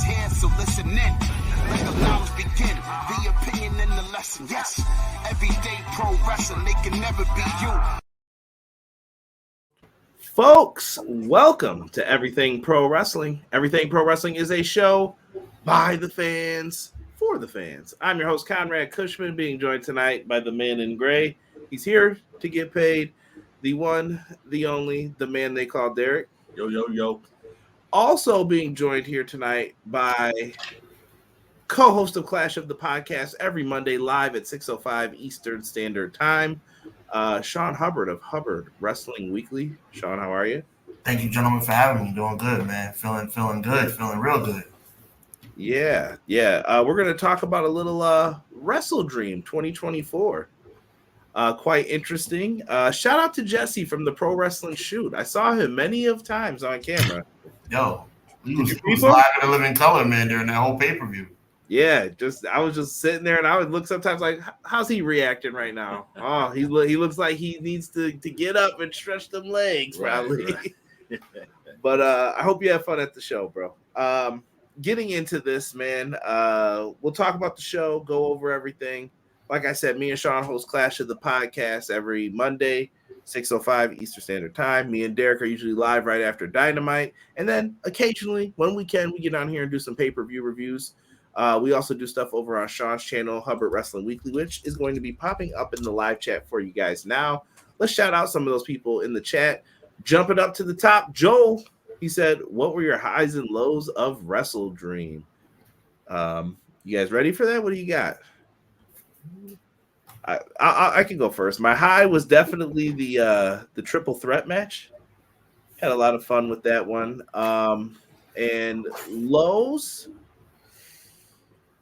here, so listen in. Let the knowledge begin. The opinion and the lesson. Yes, everyday pro wrestling, they can never be you. Folks, welcome to Everything Pro Wrestling. Everything Pro Wrestling is a show by the fans, for the fans. I'm your host, Conrad Cushman, being joined tonight by the man in gray. He's here to get paid. The one, the only, the man they call Derek. Yo, yo, yo. Also being joined here tonight by co-host of Clash of the Podcast every Monday live at 6:05 Eastern Standard Time, Sean Hubbard of Hubbard Wrestling Weekly. Sean, how are you? Thank you, gentlemen, for having me. Doing good, man. Feeling good. Feeling real good. Yeah. We're going to talk about a little WrestleDream 2024. Quite interesting. Shout out to Jesse from the Pro Wrestling Shoot. I saw him many of times on camera. Yo, he was live in the living color, man, during that whole pay-per-view. Yeah, I was just sitting there, and I would look sometimes like, how's he reacting right now? Oh, he looks like he needs to get up and stretch them legs, probably. Right. But I hope you have fun at the show, bro. Getting into this, man, we'll talk about the show, go over everything. Like I said, me and Sean host Clash of the Podcast every Monday, 6:05 Eastern Standard Time. Me and Derek are usually live right after Dynamite. And then occasionally, when we can, we get on here and do some pay-per-view reviews. We also do stuff over on Sean's channel, Hubbard Wrestling Weekly, which is going to be popping up in the live chat for you guys now. Let's shout out some of those people in the chat. Jumping up to the top, Joel, he said, what were your highs and lows of WrestleDream? You guys ready for that? What do you got? I can go first. My high was definitely the triple threat match. Had a lot of fun with that one. And lows,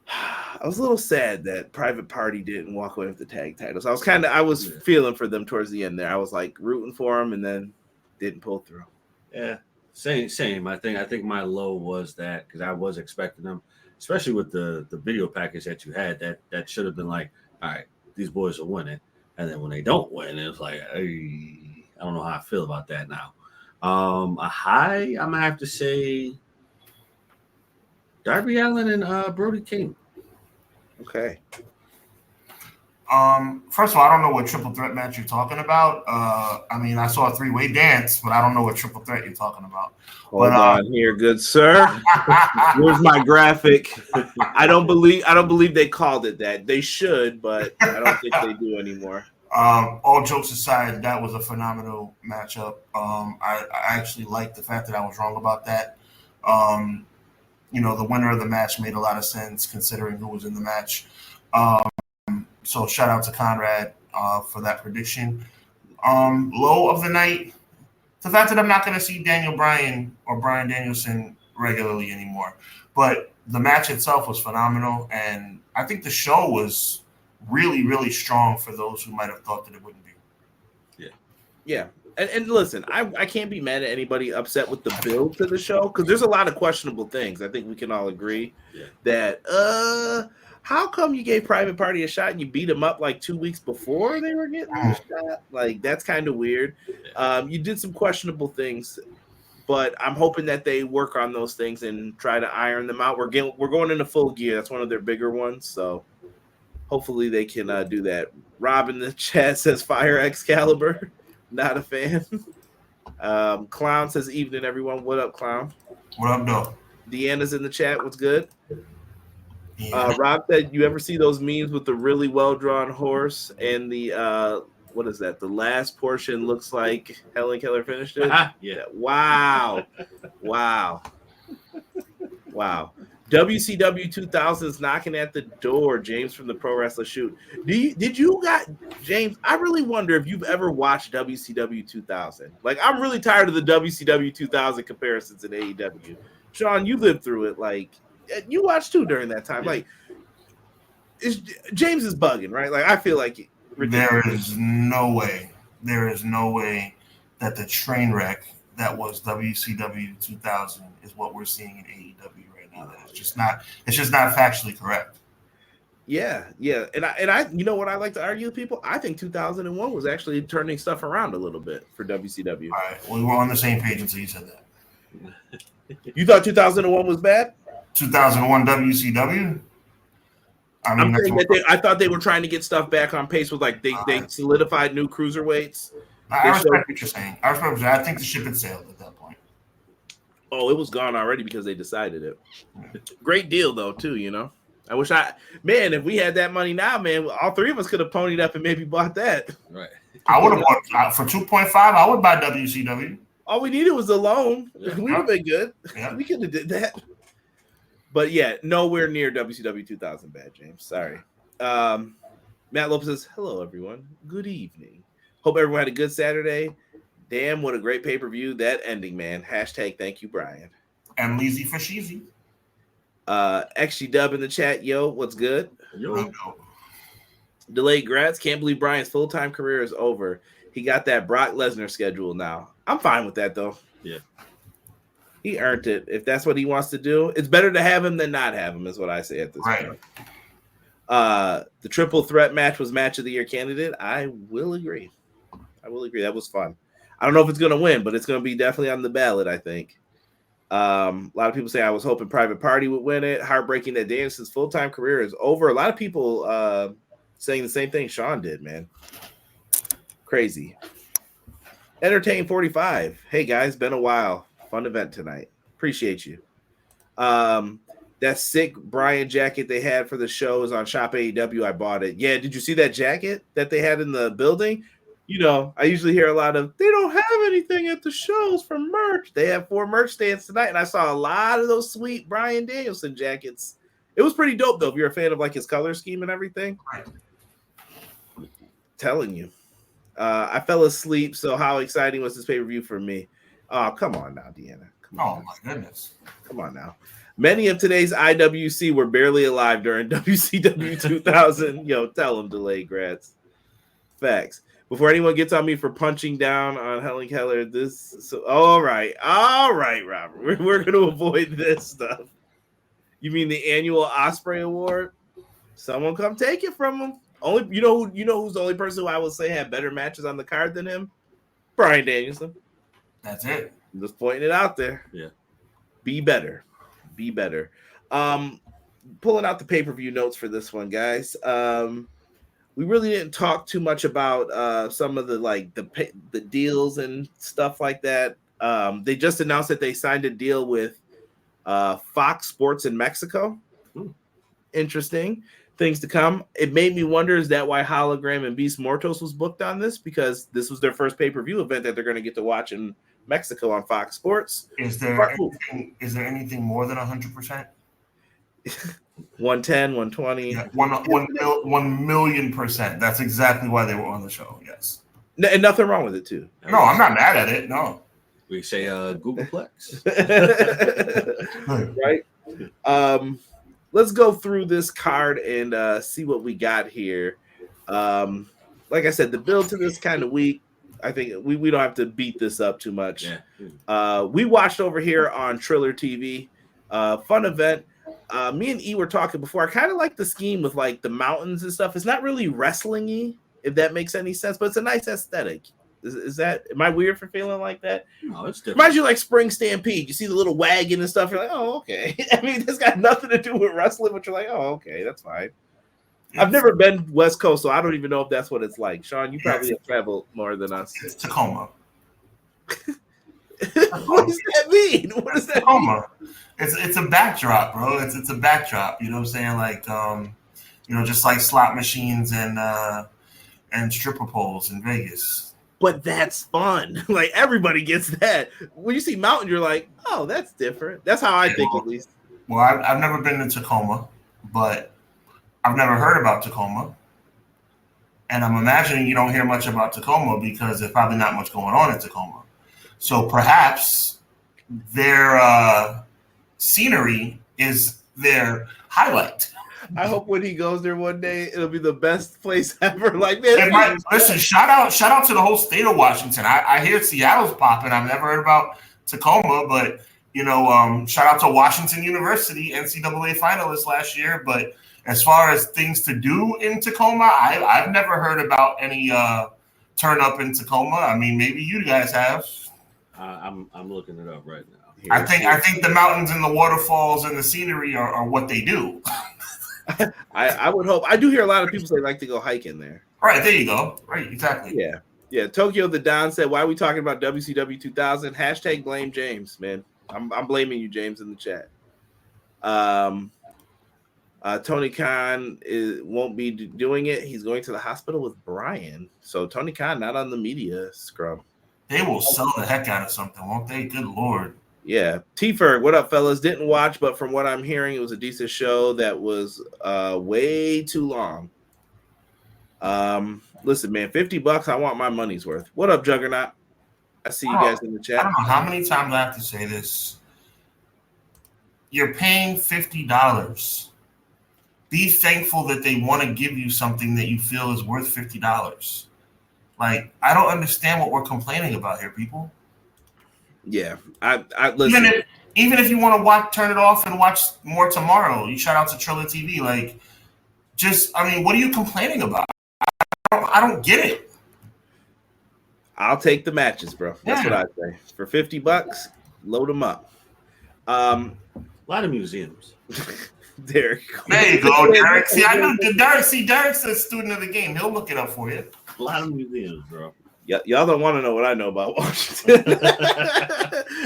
I was a little sad that Private Party didn't walk away with the tag titles. I was feeling for them towards the end there. I was like rooting for them, and then didn't pull through. Yeah, same. I think my low was that because I was expecting them, especially with the video package that you had. That should have been like, all right, these boys are winning, and then when they don't win, it's like, hey, I don't know how I feel about that now. A high, I'm gonna have to say, Darby Allin and Brody King. Okay. First of all, I don't know what triple threat match you're talking about. I mean, I saw a three-way dance, but I don't know what triple threat you're talking about. Hold on here, good sir. Where's my graphic? I don't believe they called it that. They should, but I don't think they do anymore. All jokes aside, that was a phenomenal matchup. I actually like the fact that I was wrong about that. The winner of the match made a lot of sense considering who was in the match. So shout out to Conrad for that prediction. Low of the night, the fact that I'm not going to see Bryan or Bryan Danielson regularly anymore. But the match itself was phenomenal, and I think the show was really, really strong for those who might have thought that it wouldn't be. Yeah. And listen, I can't be mad at anybody upset with the build to the show because there's a lot of questionable things. I think we can all agree that how come you gave Private Party a shot and you beat them up like 2 weeks before they were getting the shot? Like, that's kind of weird. You did some questionable things, but I'm hoping that they work on those things and try to iron them out. We're going into Full Gear. That's one of their bigger ones, so hopefully they can do that. Rob in the chat says Fire Excalibur. Not a fan. Clown says evening, everyone. What up, Clown? What up, though? Deanna's in the chat. What's good? Yeah. Rob said, you ever see those memes with the really well-drawn horse and the, what is that? The last portion looks like Helen Keller finished it? Yeah. Wow. WCW 2000 is knocking at the door. James from the Pro Wrestler Shoot. James? I really wonder if you've ever watched WCW 2000. Like, I'm really tired of the WCW 2000 comparisons in AEW. Sean, you lived through it. Like, you watched too during that time. Like, James is bugging, right? Like, I feel like there is no way that the train wreck that was WCW 2000 is what we're seeing in AEW right now. It's just not factually correct. Yeah. And I you know what I like to argue with people? I think 2001 was actually turning stuff around a little bit for WCW. All right. We were on the same page until you said that. You thought 2001 was bad? 2001 WCW. I'm saying that I thought they were trying to get stuff back on pace with like they solidified new cruiserweights. I respect what you're saying. I think the ship had sailed at that point. Oh, it was gone already because they decided it. Great deal though, too. You know, I wish if we had that money now, man, all three of us could have ponied up and maybe bought that. Right. I would have bought for 2.5. I would buy WCW. All we needed was a loan. Yeah. We would have been good. Yeah. We could have did that. But yeah, nowhere near WCW 2000 bad, James. Sorry. Matt Lopez says, hello, everyone. Good evening. Hope everyone had a good Saturday. Damn, what a great pay-per-view. That ending, man. Hashtag thank you, Bryan. And Leezy for Sheezy. XG Dub in the chat. Yo, what's good? Yo. Delayed grads. Can't believe Bryan's full-time career is over. He got that Brock Lesnar schedule now. I'm fine with that, though. Yeah. He earned it. If that's what he wants to do, it's better to have him than not have him, is what I say at this point. The triple threat match was match of the year candidate. I will agree. That was fun. I don't know if it's going to win, but it's going to be definitely on the ballot, I think. A lot of people say I was hoping Private Party would win it. Heartbreaking that Danielson's full-time career is over. A lot of people saying the same thing Sean did, man. Crazy. Entertain 45. Hey, guys, been a while. Fun event tonight. Appreciate you. That sick Bryan jacket they had for the show is on Shop AEW. I bought it. Yeah, did you see that jacket that they had in the building? You know, I usually hear a lot of, they don't have anything at the shows for merch. They have 4 merch stands tonight, and I saw a lot of those sweet Bryan Danielson jackets. It was pretty dope, though, if you're a fan of, like, his color scheme and everything. Right. Telling you. I fell asleep, so how exciting was this pay-per-view for me? Oh, come on now, Deanna. Oh, my goodness. Come on now. Many of today's IWC were barely alive during WCW 2000. Yo, tell them, delayed grads. Facts. Before anyone gets on me for punching down on Helen Keller, all right, Robert. We're going to avoid this stuff. You mean the annual Ospreay Award? Someone come take it from him. You know who's the only person who I would say had better matches on the card than him? Bryan Danielson. That's it. I'm just pointing it out there. Yeah. Be better. Pulling out the pay-per-view notes for this one, guys. We really didn't talk too much about some of the deals and stuff like that. They just announced that they signed a deal with Fox Sports in Mexico. Interesting things to come. It made me wonder, is that why Hologram and Beast Mortos was booked on this? Because this was their first pay-per-view event that they're going to get to watch in Mexico on Fox Sports. Is there anything more than 100%? 110, 120. Yeah, 1,000,000%. That's exactly why they were on the show. Yes. And nothing wrong with it, too. No, I'm not mad at it. No. We say Googleplex. Right? Let's go through this card and see what we got here. Like I said, the build to this kind of week, I think we don't have to beat this up too much. Yeah. We watched over here on Triller TV. Fun event. Me and E were talking before. I kind of like the scheme with like the mountains and stuff. It's not really wrestling-y, if that makes any sense, but it's a nice aesthetic. Am I weird for feeling like that? No, it's different. Reminds you like Spring Stampede. You see the little wagon and stuff. You're like, oh, okay. I mean, this got nothing to do with wrestling, but you're like, oh, okay, that's fine. I've never been West Coast, so I don't even know if that's what it's like. Sean, you probably have traveled more than us. It's Tacoma. What does that mean? What does that Tacoma. It's a backdrop, bro. It's a backdrop. You know what I'm saying? Like, just like slot machines and stripper poles in Vegas. But that's fun. Like, everybody gets that. When you see mountain, you're like, oh, that's different. That's how I think, at least. Well, I've never been to Tacoma, but I've never heard about Tacoma. And I'm imagining you don't hear much about Tacoma because there's probably not much going on in Tacoma. So perhaps their scenery is their highlight. I hope when he goes there one day, it'll be the best place ever. Like, man, listen, shout out to the whole state of Washington. I hear Seattle's popping. I've never heard about Tacoma, but shout out to Washington University, NCAA finalists last year. But as far as things to do in Tacoma, I've never heard about any turn up in Tacoma. I mean, maybe you guys have. I'm looking it up right now. here. I think the mountains and the waterfalls and the scenery are what they do. I would hope. I do hear a lot of people say like to go hiking there. Right, there you go. Right, exactly. Yeah. Tokyo the Don said, "Why are we talking about WCW 2000? Hashtag blame James, man. I'm blaming you, James, in the chat." Tony Khan won't be doing it. He's going to the hospital with Bryan. So Tony Khan not on the media scrub. They will sell the heck out of something, won't they? Good Lord. Yeah. T-Ferg, what up, fellas? Didn't watch, but from what I'm hearing, it was a decent show that was way too long. Listen, man, $50, I want my money's worth. What up, Juggernaut? I see you guys in the chat. I don't know how many times I have to say this. You're paying $50. Be thankful that they want to give you something that you feel is worth $50. Like, I don't understand what we're complaining about here, people. Yeah, I listen. Even if you want to turn it off and watch more tomorrow. You shout out to Triller TV. Like, what are you complaining about? I don't get it. I'll take the matches, bro. That's what I say. For $50, load them up. A lot of museums. Derek. There you go, Derek. See, I know Derek. See, Derek's a student of the game. He'll look it up for you. A lot of museums, bro. Y'all don't want to know what I know about Washington.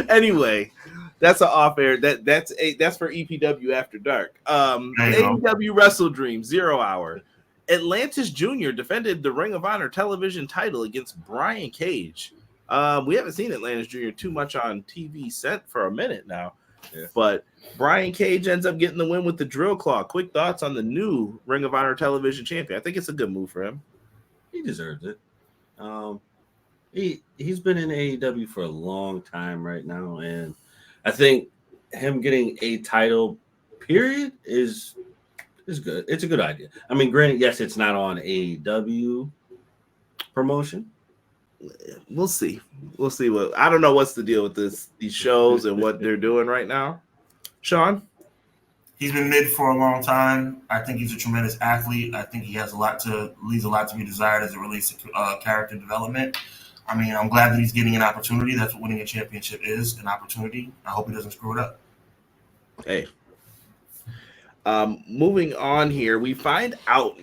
Anyway, that's an off-air. That's for EPW After Dark. AEW WrestleDream 0 Hour. Atlantis Jr. defended the Ring of Honor television title against Brian Cage. We haven't seen Atlantis Jr. too much on TV set for a minute now. Yeah. But Brian Cage ends up getting the win with the drill claw. Quick thoughts on the new Ring of Honor television champion. I think it's a good move for him. He deserves it. He's been in AEW for a long time right now, and I think him getting a title period is good. It's a good idea. I mean, granted, yes, it's not on AEW promotion. We'll see. What I don't know what's the deal with these shows and what they're doing right now. Sean? He's been mid for a long time. I think he's a tremendous athlete. I think he has leaves a lot to be desired as it relates to character development. I mean, I'm glad that he's getting an opportunity. That's what winning a championship is, an opportunity. I hope he doesn't screw it up. Hey. Moving on here, we find out,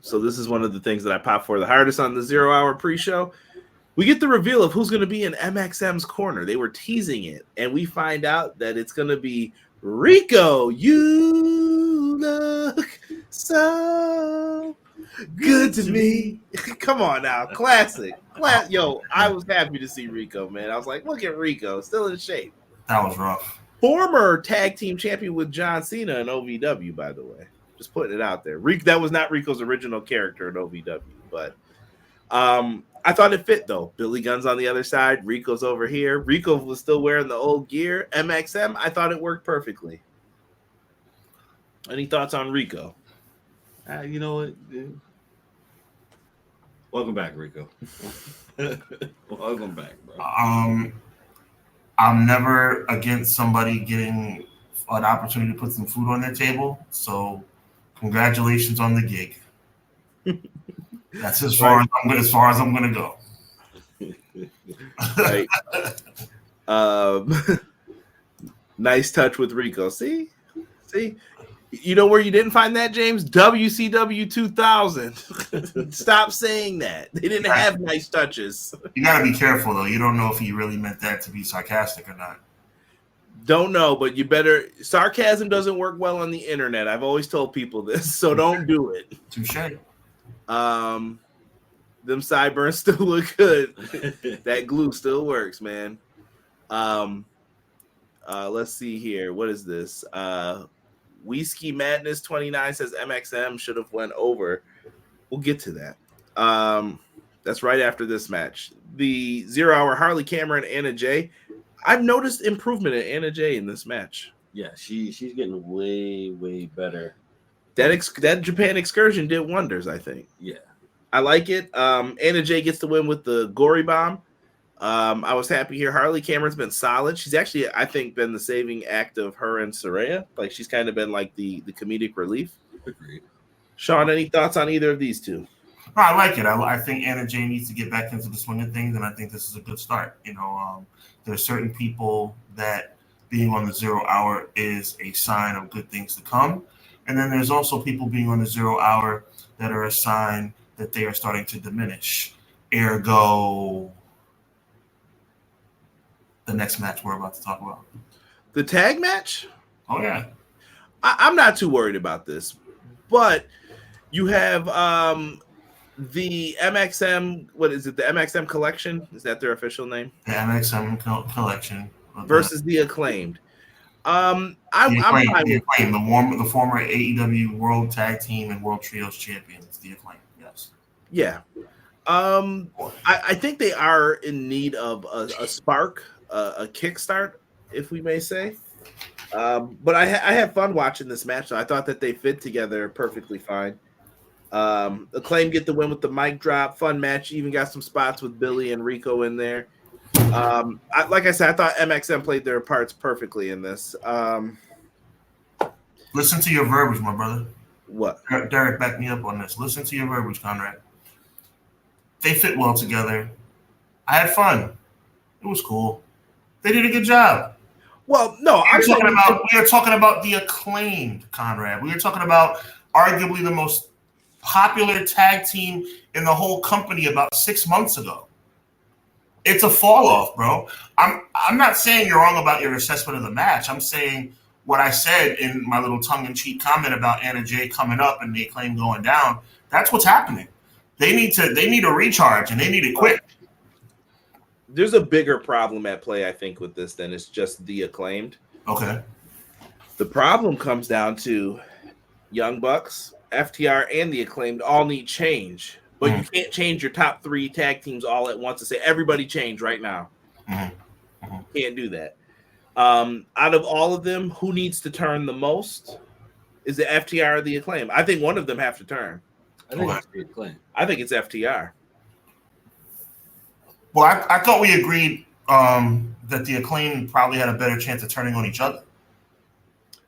so this is one of the things that I popped for the hardest on the 0 Hour pre-show. We get the reveal of who's going to be in MXM's corner. They were teasing it, and we find out that it's going to be Rico. You look so good to me. Come on now, classic. Yo, I was happy to see Rico, man. I was like, look at Rico, still in shape. That was rough. Former tag team champion with John Cena in OVW, by the way. Just putting it out there. That was not Rico's original character in OVW, but I thought it fit, though. Billy Gunn's on the other side. Rico's over here. Rico was still wearing the old gear. MXM, I thought it worked perfectly. Any thoughts on Rico? You know what? Welcome back, Rico. Welcome back, bro. I'm never against somebody getting an opportunity to put some food on their table. So, congratulations on the gig. That's as far as I'm gonna go. Right. Nice touch with Rico. See, you know where you didn't find that, James? WCW 2000. Stop saying that. They didn't have nice touches. You gotta be careful though. You don't know if he really meant that to be sarcastic or not. Don't know, but you better. Sarcasm doesn't work well on the internet. I've always told people this, so don't do it. Touché. Them sideburns still look good. That glue still works, man. Let's see here. What is this? Whiskey Madness 29 says MXM should have went over. We'll get to that. That's right after this match. The 0 Hour Harley Cameron, Anna Jay. I've noticed improvement in Anna Jay in this match. Yeah, she's getting way better. That Japan excursion did wonders, I think. Yeah. I like it. Anna Jay gets the win with the Gory Bomb. I was happy here. Harley Cameron's been solid. She's actually, I think, been the saving act of her and Saraya. Like, she's kind of been like the comedic relief. Agreed. Sean, any thoughts on either of these two? No, I like it. I think Anna Jay needs to get back into the swing of things, and I think this is a good start. There are certain people that being on the 0 hour is a sign of good things to come. And then there's also people being on the 0 hour that are a sign that they are starting to diminish. Ergo, the next match we're about to talk about. The tag match? Oh, yeah. I'm not too worried about this, but you have the MXM, what is it? The MXM Collection? Is that their official name? The MXM Collection. Versus the Acclaimed. I'm fine with the former AEW World Tag Team and World Trios champions, the Acclaimed. Yes. Yeah. I think they are in need of a spark, a kickstart, if we may say. But I had fun watching this match. So I thought that they fit together perfectly fine. Acclaim get the win with the mic drop. Fun match. Even got some spots with Billy and Rico in there. Like I said, I thought MXM played their parts perfectly in this. Listen to your verbiage, my brother. What? Derek, back me up on this. Listen to your verbiage, Conrad. They fit well together. I had fun. It was cool. They did a good job. Well, no, we are talking about the Acclaimed, Conrad. We are talking about arguably the most popular tag team in the whole company about 6 months ago. It's a fall off, bro. I'm not saying you're wrong about your assessment of the match. I'm saying what I said in my little tongue-in-cheek comment about Anna Jay coming up and the Acclaim going down. That's what's happening. They need a recharge, and they need it quick. There's a bigger problem at play, I think, with this than it's just the Acclaimed. Okay. The problem comes down to Young Bucks, FTR, and the Acclaimed all need change. But you can't change your top 3 tag teams all at once and say, everybody change right now. Can't do that. Out of all of them, who needs to turn the most? Is it FTR or the Acclaim? I think one of them have to turn. I think it's the Acclaim. I think it's FTR. Well, I thought we agreed that the Acclaim probably had a better chance of turning on each other.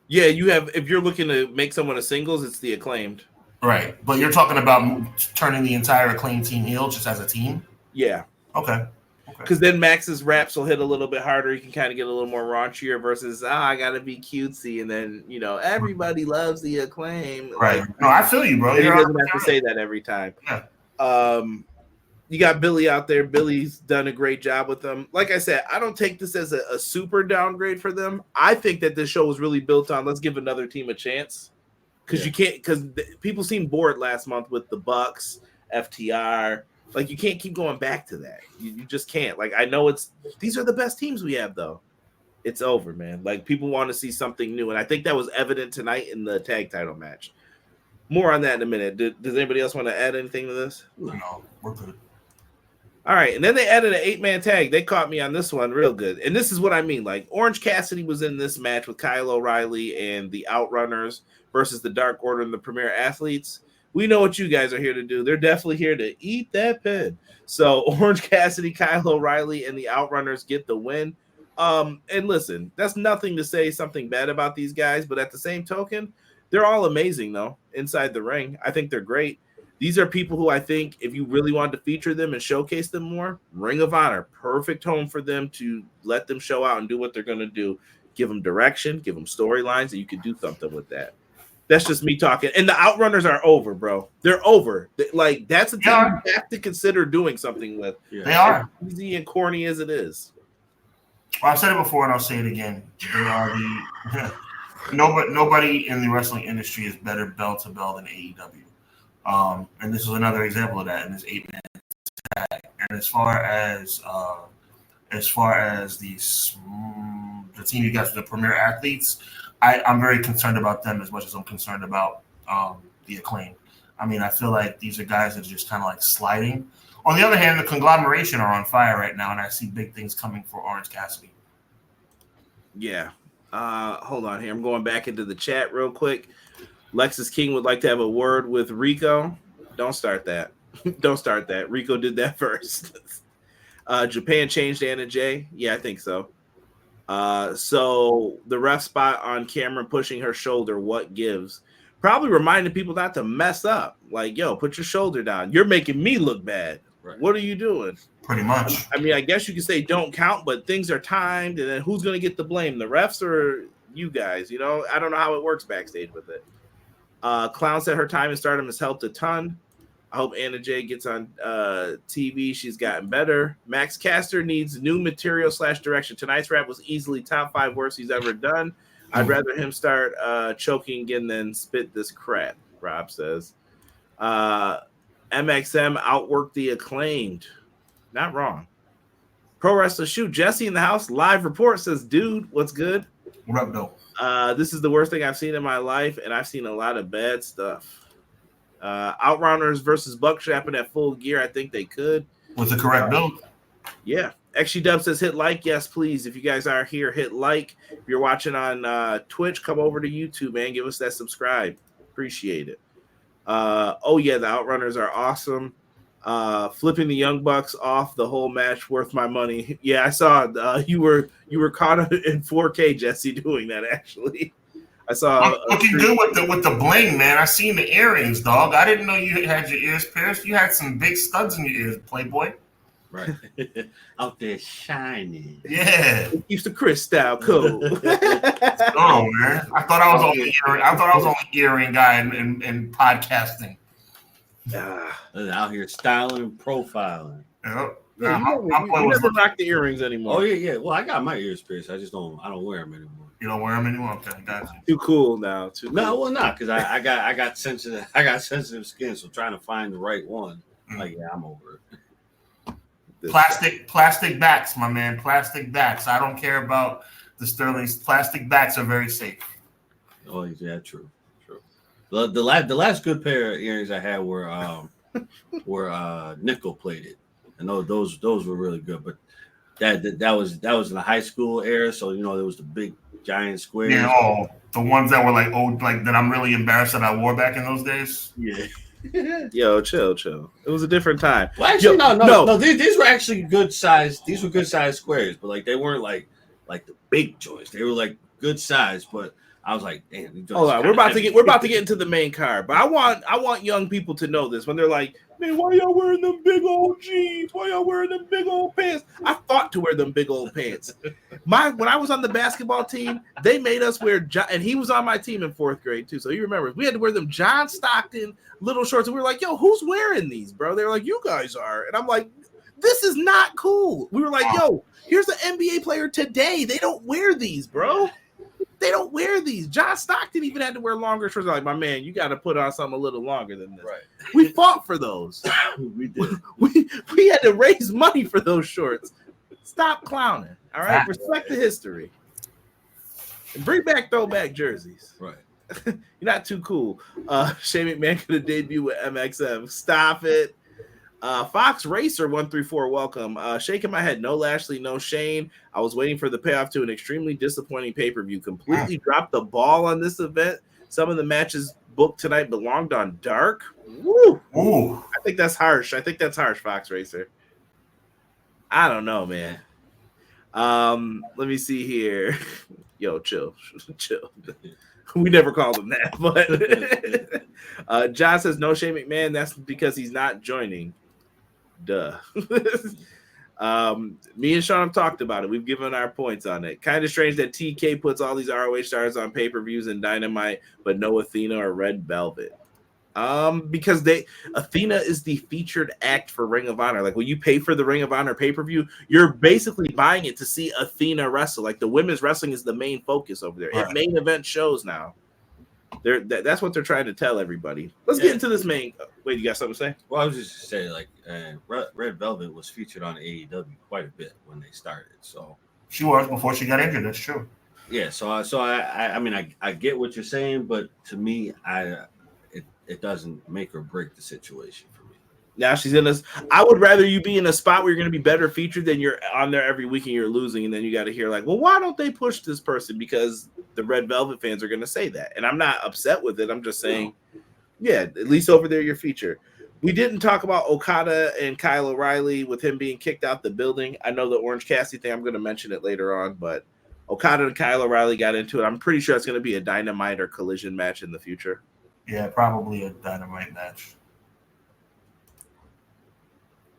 Yeah, you have. If you're looking to make someone a singles, it's the Acclaimed. Right, but you're talking about turning the entire Acclaim team heel just as a team? Yeah. Okay. Because then Max's raps will hit a little bit harder. You can kind of get a little more raunchier versus, I got to be cutesy. And then, everybody loves the Acclaim. Right. No, I feel you, bro. He doesn't have to say that every time. Yeah. You got Billy out there. Billy's done a great job with them. Like I said, I don't take this as a super downgrade for them. I think that this show was really built on, let's give another team a chance. Because you can't, because people seemed bored last month with the Bucks, FTR. Like, you can't keep going back to that. You just can't. Like, I know these are the best teams we have, though. It's over, man. Like, people want to see something new. And I think that was evident tonight in the tag title match. More on that in a minute. Does anybody else want to add anything to this? No, we're good. All right. And then they added an 8-man tag. They caught me on this one real good. And this is what I mean. Like, Orange Cassidy was in this match with Kyle O'Reilly and the Outrunners versus the Dark Order and the Premier Athletes. We know what you guys are here to do. They're definitely here to eat that pin. So Orange Cassidy, Kyle O'Reilly, and the Outrunners get the win. And listen, that's nothing to say something bad about these guys, but at the same token, they're all amazing, though, inside the ring. I think they're great. These are people who I think if you really wanted to feature them and showcase them more, Ring of Honor, perfect home for them to let them show out and do what they're going to do. Give them direction, give them storylines, and you can do something with that. That's just me talking. And the Outrunners are over, bro. They're over. Like, that's a team you have to consider doing something with. Yeah. They are. As easy and corny as it is. Well, I've said it before and I'll say it again. They are the nobody in the wrestling industry is better bell to bell than AEW. And this is another example of that in this 8-man tag. And as far as the team you got for the Premier Athletes, I'm very concerned about them as much as I'm concerned about the Acclaim. I mean, I feel like these are guys that are just kind of like sliding. On the other hand, the conglomeration are on fire right now, and I see big things coming for Orange Cassidy. Yeah. Hold on here. I'm going back into the chat real quick. Lexus King would like to have a word with Rico. Don't start that. Don't start that. Rico did that first. Japan changed Anna Jay. Yeah, I think so. So the ref spot on Cameron pushing her shoulder, what gives? Probably reminding people not to mess up. Like, yo, put your shoulder down. You're making me look bad. Right. What are you doing? Pretty much. I mean, I guess you could say don't count, but things are timed, and then who's going to get the blame? The refs or you guys? You know, I don't know how it works backstage with it. Clown said her time in Stardom has helped a ton. I hope Anna Jay gets on TV. She's gotten better. Max Caster needs new material / direction. Tonight's rap was easily top 5 worst he's ever done. I'd rather him start choking again than spit this crap, Rob says. MXM outworked the Acclaimed. Not wrong. Pro Wrestler Shoot. Jesse in the house. Live report says, dude, what's good? What up, though? This is the worst thing I've seen in my life, and I've seen a lot of bad stuff. Outrunners versus Buck should happen at Full Gear. I think they could. Was the correct build? Yeah. XG Dub says hit like. Yes, please. If you guys are here, hit like. If you're watching on Twitch, come over to YouTube, man. Give us that subscribe. Appreciate it. Oh, yeah, the Outrunners are awesome. Flipping the Young Bucks off the whole match, worth my money. Yeah, I saw you were caught in 4K, Jesse, doing that, actually. I saw looking good with the bling, man. I seen the earrings, dog. I didn't know you had your ears pierced. You had some big studs in your ears, Playboy. Right. Out there shining. Yeah. It keeps the crystal cold. Oh man. I thought I was only earring guy in podcasting. Out here styling and profiling. Yep. Yeah, you never rock the earrings anymore. Oh yeah. Well, I got my ears pierced. I don't wear them anymore. You don't wear them anymore? Okay, got you. Too cool now. Too cool. No, well, not because I got sensitive skin, so trying to find the right one. Like, yeah, I'm over it. Plastic backs, my man. Plastic backs. I don't care about the Sterling's. Plastic backs are very safe. Oh yeah, true. The last good pair of earrings I had were nickel plated, and those were really good. But that was in the high school era, so you know there was the big giant squares. Yeah, the ones that were like that I'm really embarrassed that I wore back in those days. Yeah. Yo, chill. It was a different time. Well, actually, no. These were actually good size. These were good size squares, but like they weren't like the big joints. They were like good size, but I was like, damn. These hold on, we're about to get into the main card, but I want young people to know this when they're like, man, why y'all wearing them big old jeans? Why y'all wearing them big old pants? I thought to wear them big old pants. When I was on the basketball team, they made us wear and he was on my team in 4th grade too. So you remember we had to wear them John Stockton little shorts, and we were like, yo, who's wearing these, bro? They were like, you guys are, and I'm like, this is not cool. We were like, yo, here's an NBA player today. They don't wear these, bro. They don't wear these. John Stockton even had to wear longer shorts. Like, my man, you got to put on something a little longer than this. Right. We fought for those. We did. We had to raise money for those shorts. Stop clowning. All right. Respect the history. And bring back throwback jerseys. Right. You're not too cool. Shane McMahon could have debuted with MXM. Stop it. Fox Racer 134, welcome. Shaking my head. No Lashley, no Shane. I was waiting for the payoff to an extremely disappointing pay-per-view. Completely dropped the ball on this event. Some of the matches booked tonight belonged on Dark. Woo! Ooh. I think that's harsh. Fox Racer. I don't know, man. Let me see here. Yo, chill. We never called him that, but John says no Shane McMahon. That's because he's not joining. Duh. Me and Sean have talked about it. We've given our points on it. Kind of strange that TK puts all these ROH stars on pay-per-views and Dynamite, but no Athena or Red Velvet. Because Athena is the featured act for Ring of Honor. Like when you pay for the Ring of Honor pay-per-view, you're basically buying it to see Athena wrestle. Like the women's wrestling is the main focus over there. It main event shows now. That's what they're trying to tell everybody. Let's get into this main. Wait, you got something to say? Well, I was just saying, like, Red Velvet was featured on AEW quite a bit when they started. So she was before she got injured. That's true. Yeah. So I mean, I get what you're saying, but to me, it doesn't make or break the situation for me. Now she's in this. I would rather you be in a spot where you're going to be better featured than you're on there every week and you're losing, and then you got to hear like, well, why don't they push this person? Because the Red Velvet fans are going to say that, and I'm not upset with it. I'm just saying, yeah, at least over there you're featured. We didn't talk about Okada and Kyle O'Reilly with him being kicked out the building. I know the Orange Cassidy thing. I'm going to mention it later on, but Okada and Kyle O'Reilly got into it. I'm pretty sure it's going to be a Dynamite or Collision match in the future. Yeah, probably a Dynamite match.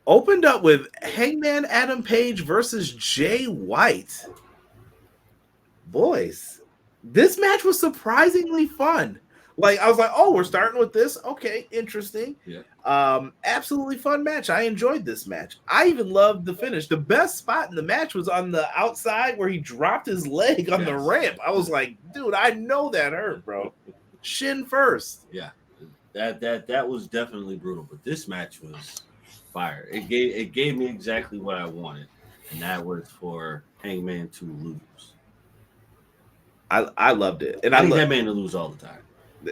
opened up with Hangman Adam Page versus Jay White. Boys, this match was surprisingly fun. Like, I was like, oh, we're starting with this. Okay, interesting. Yeah. Absolutely fun match. I enjoyed this match. I even loved the finish. The best spot in the match was on the outside where he dropped his leg on the ramp. I was like, dude, I know that hurt, bro. Shin first. Yeah. That was definitely brutal, but this match was fire. It gave me exactly what I wanted, and that was for Hangman to lose. I loved it. And I think Hangman to lose all the time.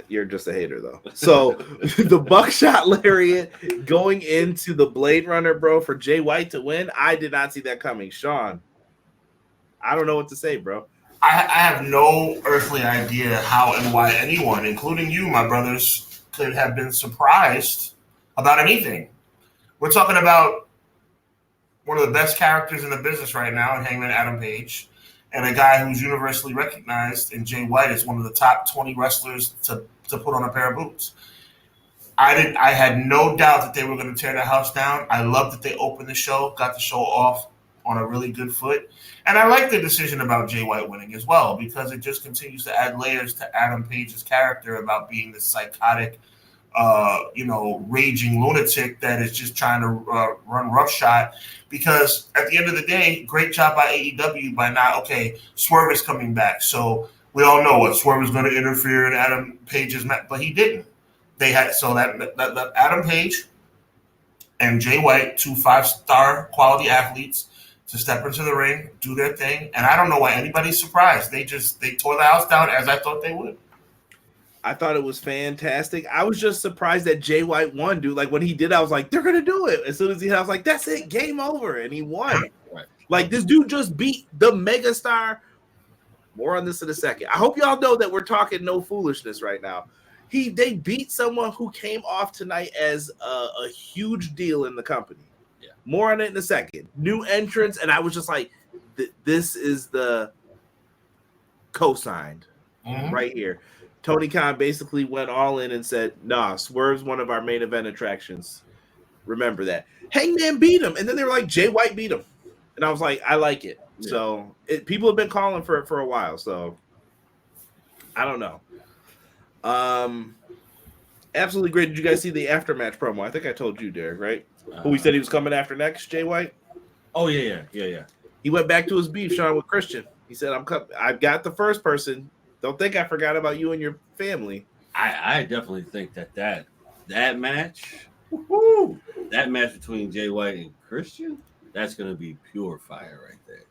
You're just a hater, though. So the buckshot lariat going into the Blade Runner, bro, for Jay White to win. I did not see that coming. Sean, I don't know what to say, bro. I have no earthly idea how and why anyone, including you, my brothers, could have been surprised about anything. We're talking about one of the best characters in the business right now in Hangman Adam Page, and a guy who's universally recognized in Jay White as one of the top 20 wrestlers to put on a pair of boots. I had no doubt that they were going to tear the house down. I love that they opened the show, got the show off on a really good foot. And I like the decision about Jay White winning as well, because it just continues to add layers to Adam Page's character about being this psychotic, raging lunatic that is just trying to run roughshod. Because at the end of the day, great job by AEW by not, Swerve is coming back. So we all know what Swerve is going to interfere in Adam Page's match, but he didn't. They had that Adam Page and Jay White, 2 5-star quality athletes, to step into the ring, do their thing, and I don't know why anybody's surprised. They tore the house down as I thought they would. I thought it was fantastic. I was just surprised that Jay White won, dude. Like when he did, I was like, they're gonna do it. As soon as I was like, that's it, game over, and he won. Right. Like this dude just beat the megastar. More on this in a second. I hope y'all know that we're talking no foolishness right now. They beat someone who came off tonight as a huge deal in the company. Yeah. More on it in a second. New entrance, and I was just like, this is the co-signed right here. Tony Khan basically went all in and said, nah, Swerve's one of our main event attractions. Remember that. Hangman beat him, and then they were like, Jay White beat him. And I was like, I like it. Yeah. So people have been calling for it for a while, so I don't know. Absolutely great. Did you guys see the aftermatch promo? I think I told you, Derek, right? Who we said he was coming after next, Jay White? Oh, yeah. He went back to his beef, Sean, with Christian. He said, I've got the first person. Don't think I forgot about you and your family. I definitely think that match, that match between Jay White and Christian, that's going to be pure fire right there.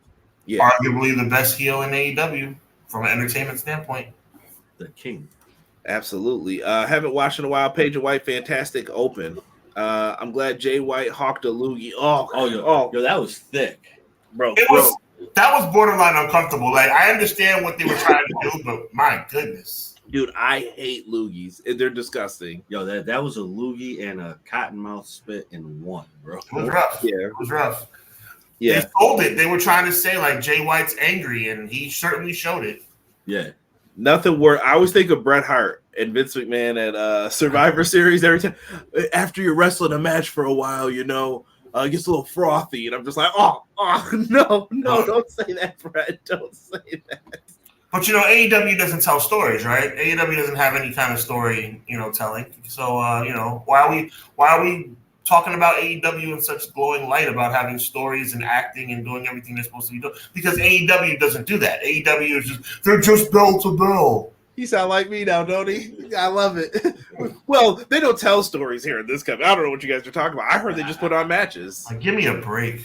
Yeah. Arguably the best heel in AEW from an entertainment standpoint. The king. Absolutely. Haven't watched in a while. Page and White, fantastic open. I'm glad Jay White hawked a loogie. Yo, that was thick. Bro. That was borderline uncomfortable. Like, I understand what they were trying to do, but my goodness. Dude, I hate loogies. They're disgusting. Yo, that was a loogie and a cottonmouth spit in one, bro. It was rough. Yeah. It was rough. Yeah. They sold it. They were trying to say, like, Jay White's angry, and he certainly showed it. Yeah. Nothing worse. I always think of Bret Hart and Vince McMahon at Survivor Series every time. After you're wrestling a match for a while, it gets a little frothy, and I'm just like, no, don't say that, Bret. Don't say that. But AEW doesn't tell stories, right? AEW doesn't have any kind of story, telling. So, why are we talking about AEW in such glowing light about having stories and acting and doing everything they're supposed to be doing? Because AEW doesn't do that. AEW is they're just bell to bell. He sound like me now, don't he? I love it. Well, they don't tell stories here in this company. I don't know what you guys are talking about. I heard they just put on matches. Give me a break.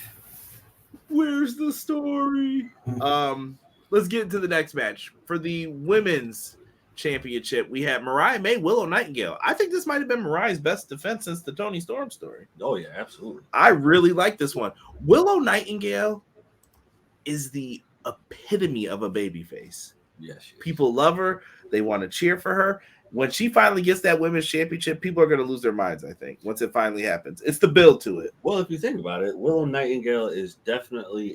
Where's the story? Let's get into the next match. For the women's championship, we have Mariah May, Willow, Nightingale. I think this might have been Mariah's best defense since the Toni Storm story. Oh, yeah, absolutely. I really like this one. Willow Nightingale is the epitome of a babyface. Yes. People love her. They want to cheer for her. When she finally gets that women's championship, people are going to lose their minds, I think, once it finally happens. It's the build to it. Well, if you think about it, Willow Nightingale is definitely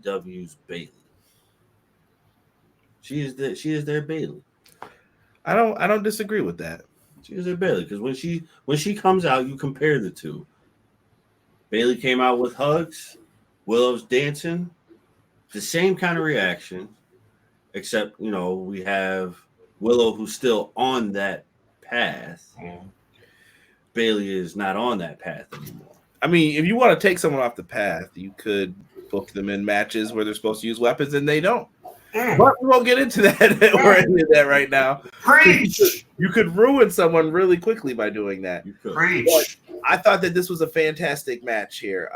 AEW's Bayley. She is their Bayley. I don't disagree with that. She is their Bayley because when she comes out, you compare the two. Bailey came out with hugs. Willow's dancing. The same kind of reaction, except, we have Willow who's still on that path. Bailey is not on that path anymore. I mean, if you want to take someone off the path, you could book them in matches where they're supposed to use weapons and they don't. But we won't get into that or any of that right now. Preach! You could ruin someone really quickly by doing that. You could. Preach! But I thought that this was a fantastic match here.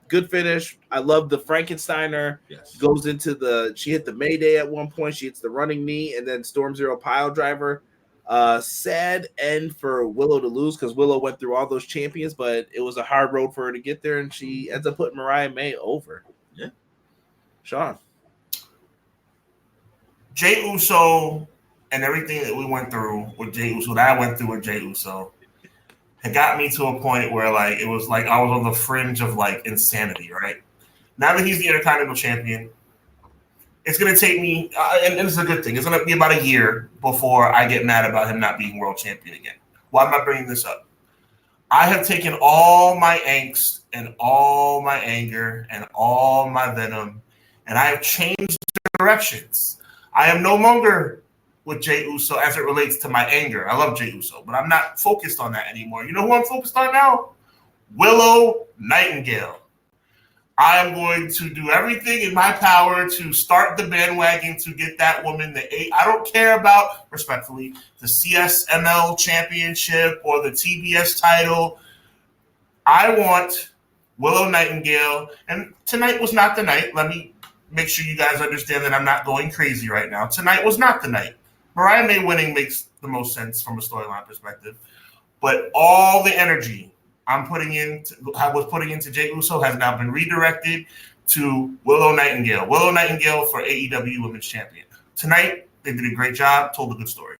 Good finish. I love the Frankensteiner. Yes. Goes into she hit the Mayday at one point. She hits the running knee and then Storm Zero pile driver. Sad end for Willow to lose because Willow went through all those champions, but it was a hard road for her to get there, and she ends up putting Mariah May over. Yeah. Sean. Jey Uso and everything that we went through with Jey Uso, that I went through with Jey Uso, it got me to a point where it was like I was on the fringe of insanity, right? Now that he's the Intercontinental Champion, it's going to take me, and it's a good thing, it's going to be about a year before I get mad about him not being world champion again. Why am I bringing this up? I have taken all my angst and all my anger and all my venom, and I have changed directions. I am no longer with Jey Uso as it relates to my anger. I love Jey Uso, but I'm not focused on that anymore. You know who I'm focused on now? Willow Nightingale. I am going to do everything in my power to start the bandwagon to get that woman I don't care about, respectfully, the CSML championship or the TBS title. I want Willow Nightingale, and tonight was not the night. Let me make sure you guys understand that I'm not going crazy right now. Tonight was not the night. Mariah May winning makes the most sense from a storyline perspective, but all the energy I was putting into Jey Uso has now been redirected to Willow Nightingale. Willow Nightingale for AEW Women's Champion. Tonight, they did a great job, told a good story.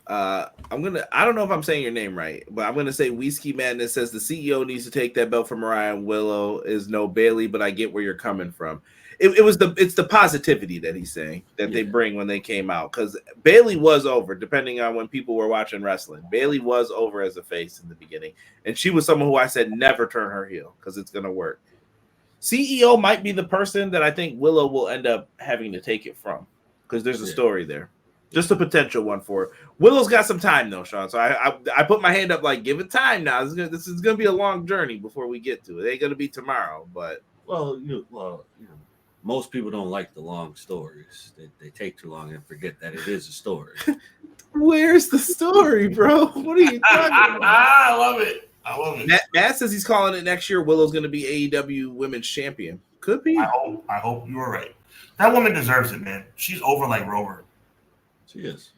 I don't know if I'm saying your name right, but I'm gonna say Whiskey Madness says the CEO needs to take that belt from Mariah, and Willow is no Bailey, but I get where you're coming from. It's the positivity that he's saying that they bring when they came out, because Bailey was over, depending on when people were watching wrestling. Bailey was over as a face in the beginning, and she was someone who I said never turn her heel because it's gonna work. CEO might be the person that I think Willow will end up having to take it from, because there's a story there. Just a potential one for her. Willow's got some time though, Sean. So I put my hand up like, give it time now. This is gonna be a long journey before we get to it. It ain't gonna be tomorrow, but most people don't like the long stories. They take too long and forget that it is a story. Where's the story, bro? What are you talking about? I love it. Matt says he's calling it next year. Willow's gonna be AEW Women's Champion. Could be. I hope you were right. That woman deserves it, man. She's over like Rover. She is.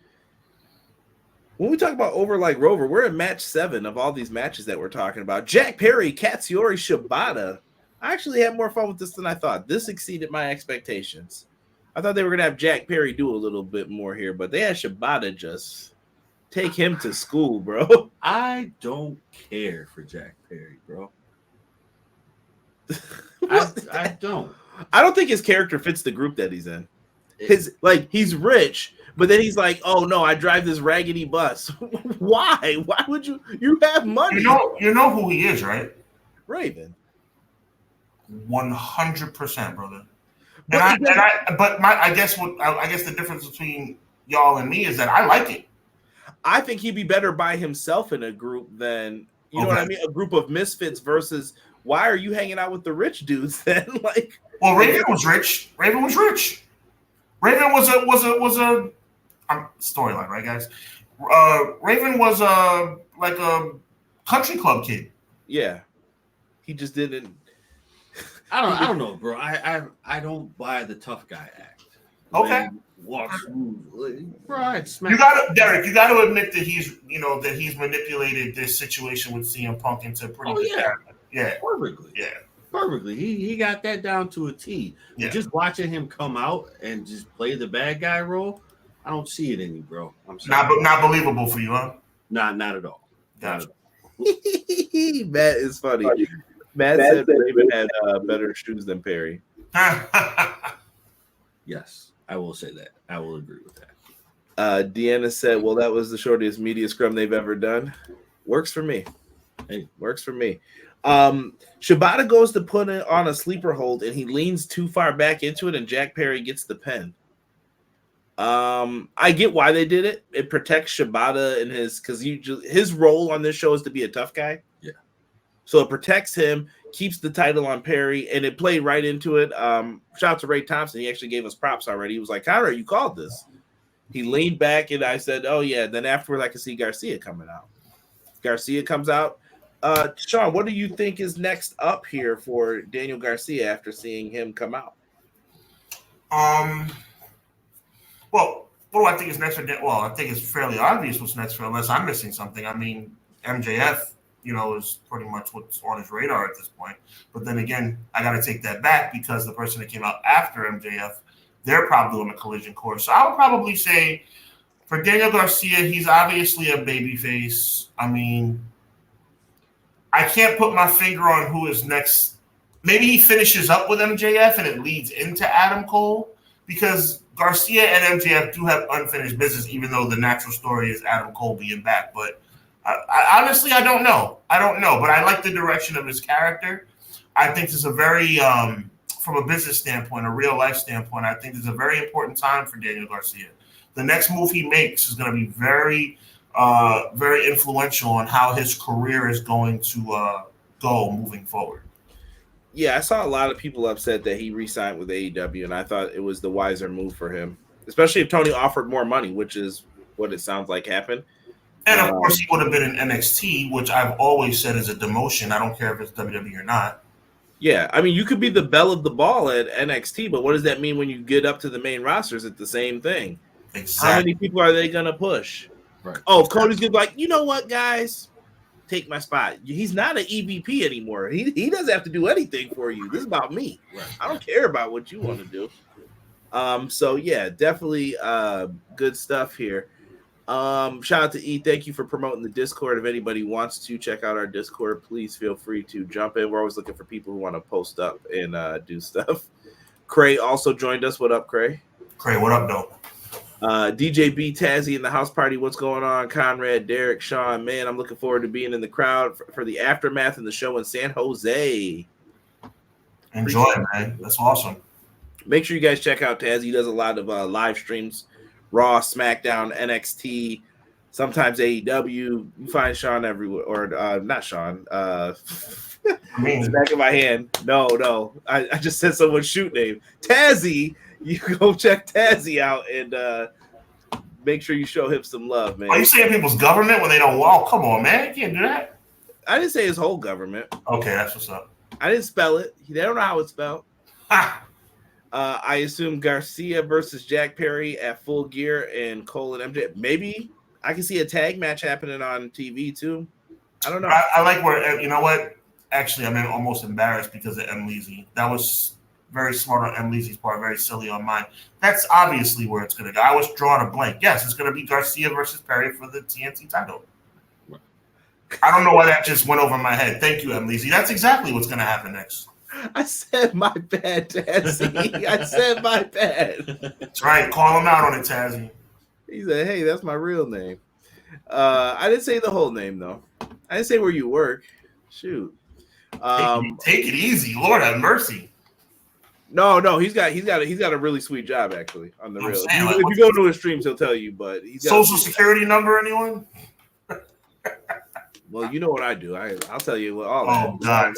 When we talk about over like Rover, we're in match 7 of all these matches that we're talking about. Jack Perry, Katsuyori, Shibata. I actually had more fun with this than I thought. This exceeded my expectations. I thought they were going to have Jack Perry do a little bit more here, but they had Shibata just take him to school, bro. I don't care for Jack Perry, bro. I don't. I don't think his character fits the group that he's in. He's rich, but then he's like, oh no, I drive this raggedy bus. Why? Why would you have money? You know who he is, right? Raven. 100%, brother. I guess the difference between y'all and me is that I like it. I think he'd be better by himself in a group than know what I mean? A group of misfits versus why are you hanging out with the rich dudes then? Well, Raven was rich. Raven was a storyline, right, guys? Raven was a country club kid. Yeah, he just didn't. I don't know, bro. I don't buy the tough guy act. Okay. Walks smoothly. Right. Derek, you got to admit that he's manipulated this situation with CM Punk into pretty good character. Yeah. Perfectly. Yeah. Perfectly. He got that down to a T. Yeah. Just watching him come out and just play the bad guy role, I don't see it in you, bro. I'm sorry. Not believable for you, huh? Not at all. Gotcha. Matt is funny. Matt said Raven had better shoes than Perry. Yes, I will say that. I will agree with that. Deanna said, well, that was the shortest media scrum they've ever done. Works for me. Hey, works for me. Shibata goes to put it on a sleeper hold, and he leans too far back into it, and Jack Perry gets the pin. I get why they did it. It protects Shibata and his role on this show is to be a tough guy. Yeah. So it protects him, keeps the title on Perry, and it played right into it. Shout out to Ray Thompson. He actually gave us props already. He was like, Conrad, you called this. He leaned back, and I said, oh, yeah. Then afterwards, I could see Garcia coming out. Garcia comes out. Sean, what do you think is next up here for Daniel Garcia after seeing him come out? Well, what do I think is next for Well, I think it's fairly obvious what's next for, unless I'm missing something. I mean, MJF, is pretty much what's on his radar at this point. But then again, I got to take that back because the person that came out after MJF, they're probably on a collision course. So I would probably say for Daniel Garcia, he's obviously a babyface. I mean, I can't put my finger on who is next. Maybe he finishes up with MJF and it leads into Adam Cole because Garcia and MJF do have unfinished business, even though the natural story is Adam Cole being back. But I honestly, I don't know. But I like the direction of his character. I think this is a very, from a business standpoint, a real life standpoint, I think this is a very important time for Daniel Garcia. The next move he makes is going to be very, very influential on how his career is going to go moving forward. Yeah, I saw a lot of people upset that he re-signed with AEW, and I thought it was the wiser move for him, especially if Tony offered more money, which is what it sounds like happened. And, of course, he would have been in NXT, which I've always said is a demotion. I don't care if it's WWE or not. Yeah, I mean, you could be the belle of the ball at NXT, but what does that mean when you get up to the main rosters? It's the same thing. Exactly. How many people are they going to push? Right. Oh, Cody's going to be like, you know what, guys? Take my spot. He's not an EVP anymore. He doesn't have to do anything for you. This is about me. Right. I don't care about what you want to do. So yeah, definitely good stuff here. Shout out to E. Thank you for promoting the Discord. If anybody wants to check out our Discord, please feel free to jump in. We're always looking for people who want to post up and do stuff. Cray also joined us. What up, Cray? Cray, what up, though? DJ B, Tazzy in the house party. What's going on? Conrad, Derek, Sean. Man, I'm looking forward to being in the crowd for the aftermath and the show in San Jose. Enjoy it, man. That's awesome. Make sure you guys check out Tazzy. He does a lot of live streams. Raw, SmackDown, NXT, sometimes AEW. You find Sean everywhere. Or not Sean. It's back in my hand. No. I just said someone's shoot name. Tazzy. You go check Tazzy out and make sure you show him some love, man. Are you saying people's government when they don't? Well, come on, man. You can't do that. I didn't say his whole government. Okay, that's what's up. I didn't spell it. They don't know how it's spelled. I assume Garcia versus Jack Perry at Full Gear and Cole and MJ. Maybe I can see a tag match happening on TV too. I don't know. I like where, you know what? Actually, I'm almost embarrassed because of M. Leezy. That was very smart on M. Leezy's part, very silly on mine. That's obviously where it's going to go. I was drawing a blank. Yes, it's going to be Garcia versus Perry for the TNT title. I don't know why that just went over my head. Thank you, M. Leezy. That's exactly what's going to happen next. I said my bad, Tazzy. I said my bad. That's right. Call him out on it, Tazzy. He said, hey, that's my real name. I didn't say the whole name, though. I didn't say where you work. Shoot. Take it easy. Lord have mercy. No, he's got a really sweet job actually on the real. Saying, if you go to his streams, he'll tell you. But he's got Social Security number, anyone? Well, you know what I do. I'll tell you all. Oh God,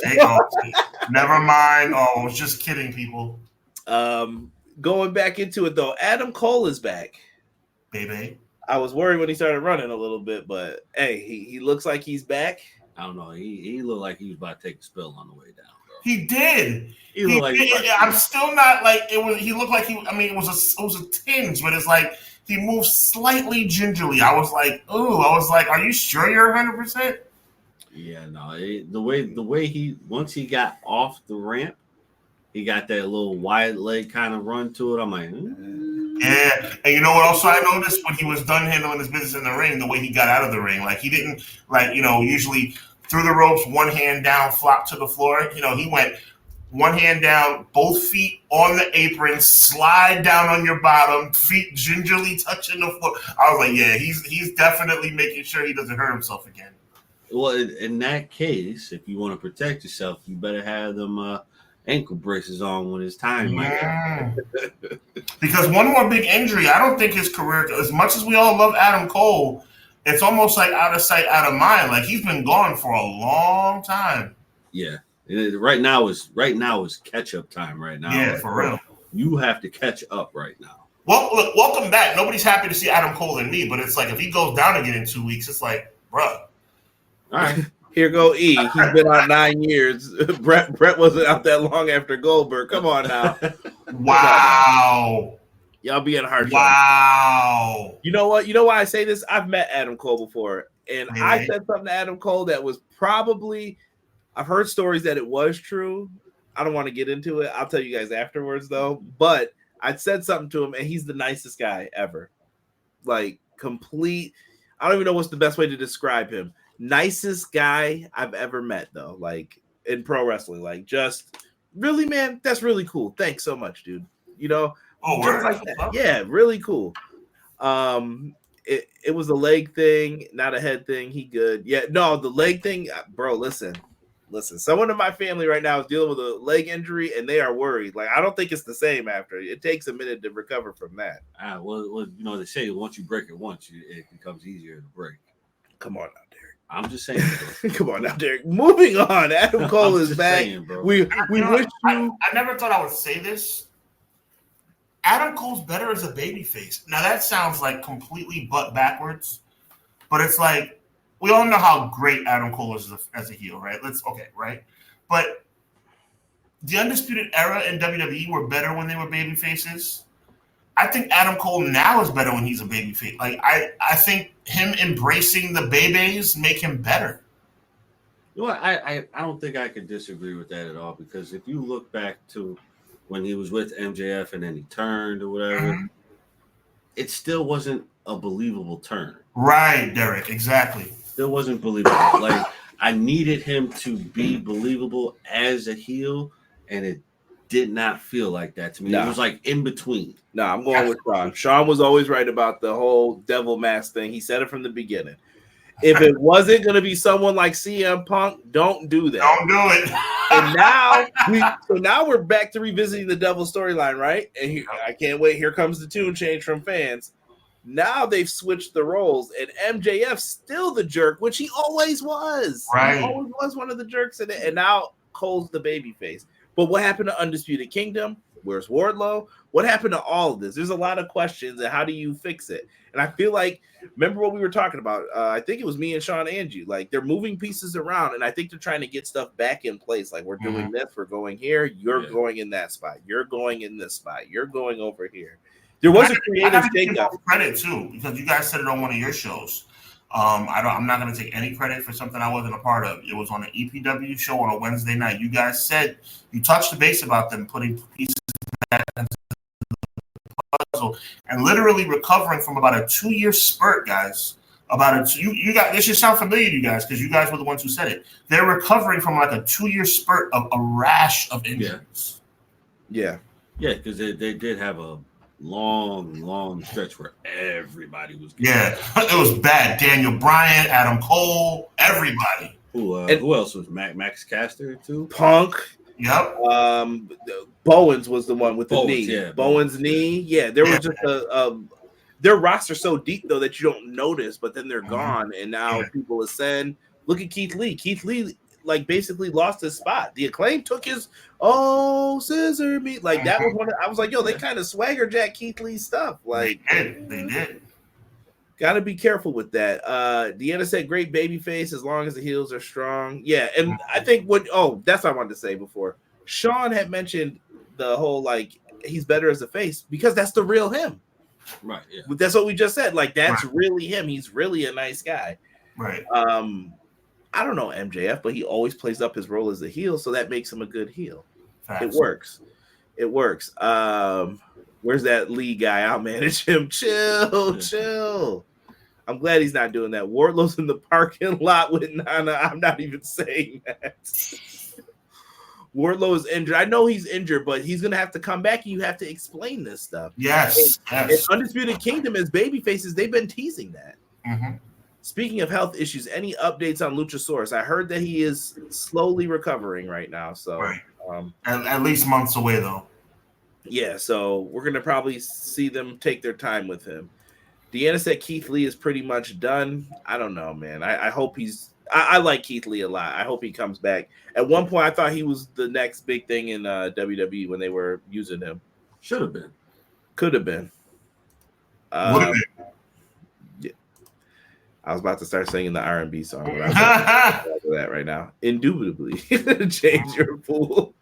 never mind. Oh, I was just kidding, people. Going back into it though, Adam Cole is back. Baby, I was worried when he started running a little bit, but hey, he looks like he's back. I don't know. He looked like he was about to take a spill on the way down. He did. I'm still not like it was. He looked like he. I mean, it was a tinge, but it's like he moved slightly gingerly. I was like, ooh. I was like, are you sure you're 100%? Yeah, no. The way he once he got off the ramp, he got that little wide leg kind of run to it. I'm like, Yeah, and you know what? Also, I noticed when he was done handling his business in the ring, the way he got out of the ring, like he didn't usually. Through the ropes, one hand down, flop to the floor. He went one hand down, both feet on the apron, slide down on your bottom, feet gingerly touching the floor. I was like, yeah, he's definitely making sure he doesn't hurt himself again. Well, in that case, if you want to protect yourself, you better have them ankle braces on when it's time. Because one more big injury, I don't think his career, as much as we all love Adam Cole, it's almost like out of sight, out of mind. Like he's been gone for a long time. Yeah. Right now is catch up time right now. Yeah, for real. You have to catch up right now. Well, look, welcome back. Nobody's happy to see Adam Cole and me, but it's like if he goes down again in 2 weeks, it's like, bruh. All right. Here go E. He's been out 9 years. Brett wasn't out that long after Goldberg. Come on now. Wow. Y'all being harsh. Wow. You know what? You know why I say this? I've met Adam Cole before, and Really? I said something to Adam Cole that was probably. I've heard stories that it was true. I don't want to get into it. I'll tell you guys afterwards, though. But I said something to him, and he's the nicest guy ever. Like complete. I don't even know what's the best way to describe him. Nicest guy I've ever met, though. Like in pro wrestling, like just really, man. That's really cool. Thanks so much, dude. You know, just like that. Yeah, really cool. It was a leg thing, not a head thing. He good. Yeah, no, the leg thing, bro. Listen. Someone in my family right now is dealing with a leg injury, and they are worried. Like I don't think it's the same after. It takes a minute to recover from that. Well, you know they say once you break it once, it becomes easier to break. Come on now, Derek. I'm just saying. Come on now, Derek. Moving on. Adam Cole is back. Saying, bro. We wish you. I never thought I would say this. Adam Cole's better as a babyface. Now that sounds like completely butt backwards, but it's like we all know how great Adam Cole is as a heel, right? Right? But the Undisputed Era in WWE were better when they were baby faces. I think Adam Cole now is better when he's a baby face. Like I think him embracing the babies make him better. You know what? I don't think I can disagree with that at all because if you look back to when he was with MJF and then he turned or whatever, it still wasn't a believable turn. Right, Derek, exactly. Still wasn't believable. Like I needed him to be believable as a heel, and it did not feel like that to me. No. It was like in between. No, I'm going with Sean. Sean was always right about the whole devil mask thing. He said it from the beginning. If it wasn't going to be someone like CM Punk, don't do that. Don't do it. And now we're back to revisiting the devil storyline, right? And I can't wait. Here comes the tune change from fans. Now they've switched the roles, and MJF's still the jerk, which he always was. Right. He always was one of the jerks in it, and now Cole's the babyface. But what happened to Undisputed Kingdom? Where's Wardlow? What happened to all of this? There's a lot of questions, and how do you fix it? And I feel like, remember what we were talking about? I think it was me and Sean and you. Like, they're moving pieces around, and I think they're trying to get stuff back in place. Like, we're doing this, we're going here, you're going in that spot, you're going in this spot, you're going over here. There was a creative shakeup. Credit too, because you guys said it on one of your shows. I'm not going to take any credit for something I wasn't a part of. It was on an EPW show on a Wednesday night. You guys said you touched the base about them putting pieces back into the puzzle and literally recovering from about a 2-year spurt, guys. You guys. This should sound familiar to you guys because you guys were the ones who said it. They're recovering from like a 2-year spurt of a rash of injuries. Yeah, because they did have a long stretch where everybody was getting it was bad. Daniel Bryan, Adam Cole, everybody. Who else was Max Caster too? Punk. Yep. Bowens was the one with the knee. Yeah, Bowens' knee. Yeah, there was just their roster so deep though that you don't notice, but then they're gone, and now people ascend. Look at Keith Lee. Keith Lee like basically lost his spot. The Acclaim took his scissor meat. Like that was one I was like, yo, they kind of swagger jack Keith Lee's stuff. Like they did. Gotta be careful with that. Deanna said great baby face as long as the heels are strong. Yeah, and I think that's what I wanted to say before. Sean had mentioned the whole like he's better as a face because that's the real him. Right. Yeah. That's what we just said. Like that's really him. He's really a nice guy. Right. I don't know MJF, but he always plays up his role as a heel, so that makes him a good heel. Facts. It works. Where's that Lee guy? I'll manage him. Chill. I'm glad he's not doing that. Wardlow's in the parking lot with Nana. I'm not even saying that. Wardlow is injured. I know he's injured, but he's going to have to come back, and you have to explain this stuff. Yes. And Undisputed Kingdom as baby faces, they've been teasing that. Mm-hmm. Speaking of health issues, any updates on Luchasaurus? I heard that he is slowly recovering right now. So, right. At least months away, though. Yeah, so we're going to probably see them take their time with him. Deanna said Keith Lee is pretty much done. I don't know, man. I hope he's – I like Keith Lee a lot. I hope he comes back. At one point, I thought he was the next big thing in WWE when they were using him. Should have been. Could have been. Would have been. Yeah. I was about to start singing the R&B song. But I'm not do that right now. Indubitably. Change your pool.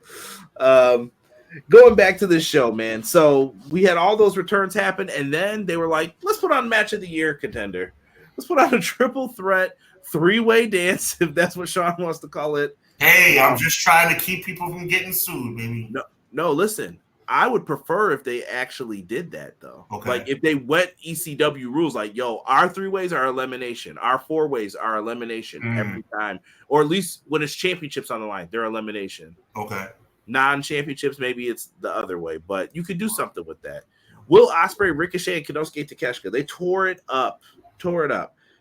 Going back to this show, man. So we had all those returns happen, and then they were like, let's put on match of the year contender. Let's put on a triple threat, three-way dance, if that's what Sean wants to call it. Hey, I'm just trying to keep people from getting sued, baby. No, listen. I would prefer if they actually did that, though. Okay. Like, if they went ECW rules, like, yo, our three ways are elimination. Our four ways are elimination every time. Or at least when it's championships on the line, they're elimination. Okay. Non-championships, maybe it's the other way. But you could do something with that. Will Ospreay, Ricochet, and Konosuke Takeshita, they tore it up.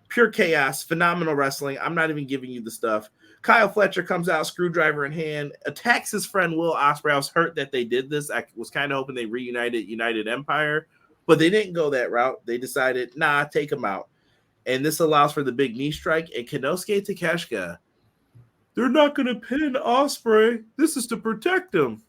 Pure chaos, phenomenal wrestling. I'm not even giving you the stuff. Kyle Fletcher comes out, screwdriver in hand, attacks his friend Will Ospreay. I was hurt that they did this. I was kind of hoping they reunited United Empire, but they didn't go that route. They decided, nah, take him out. And this allows for the big knee strike. And Konosuke Takeshita, they're not going to pin Ospreay. This is to protect him.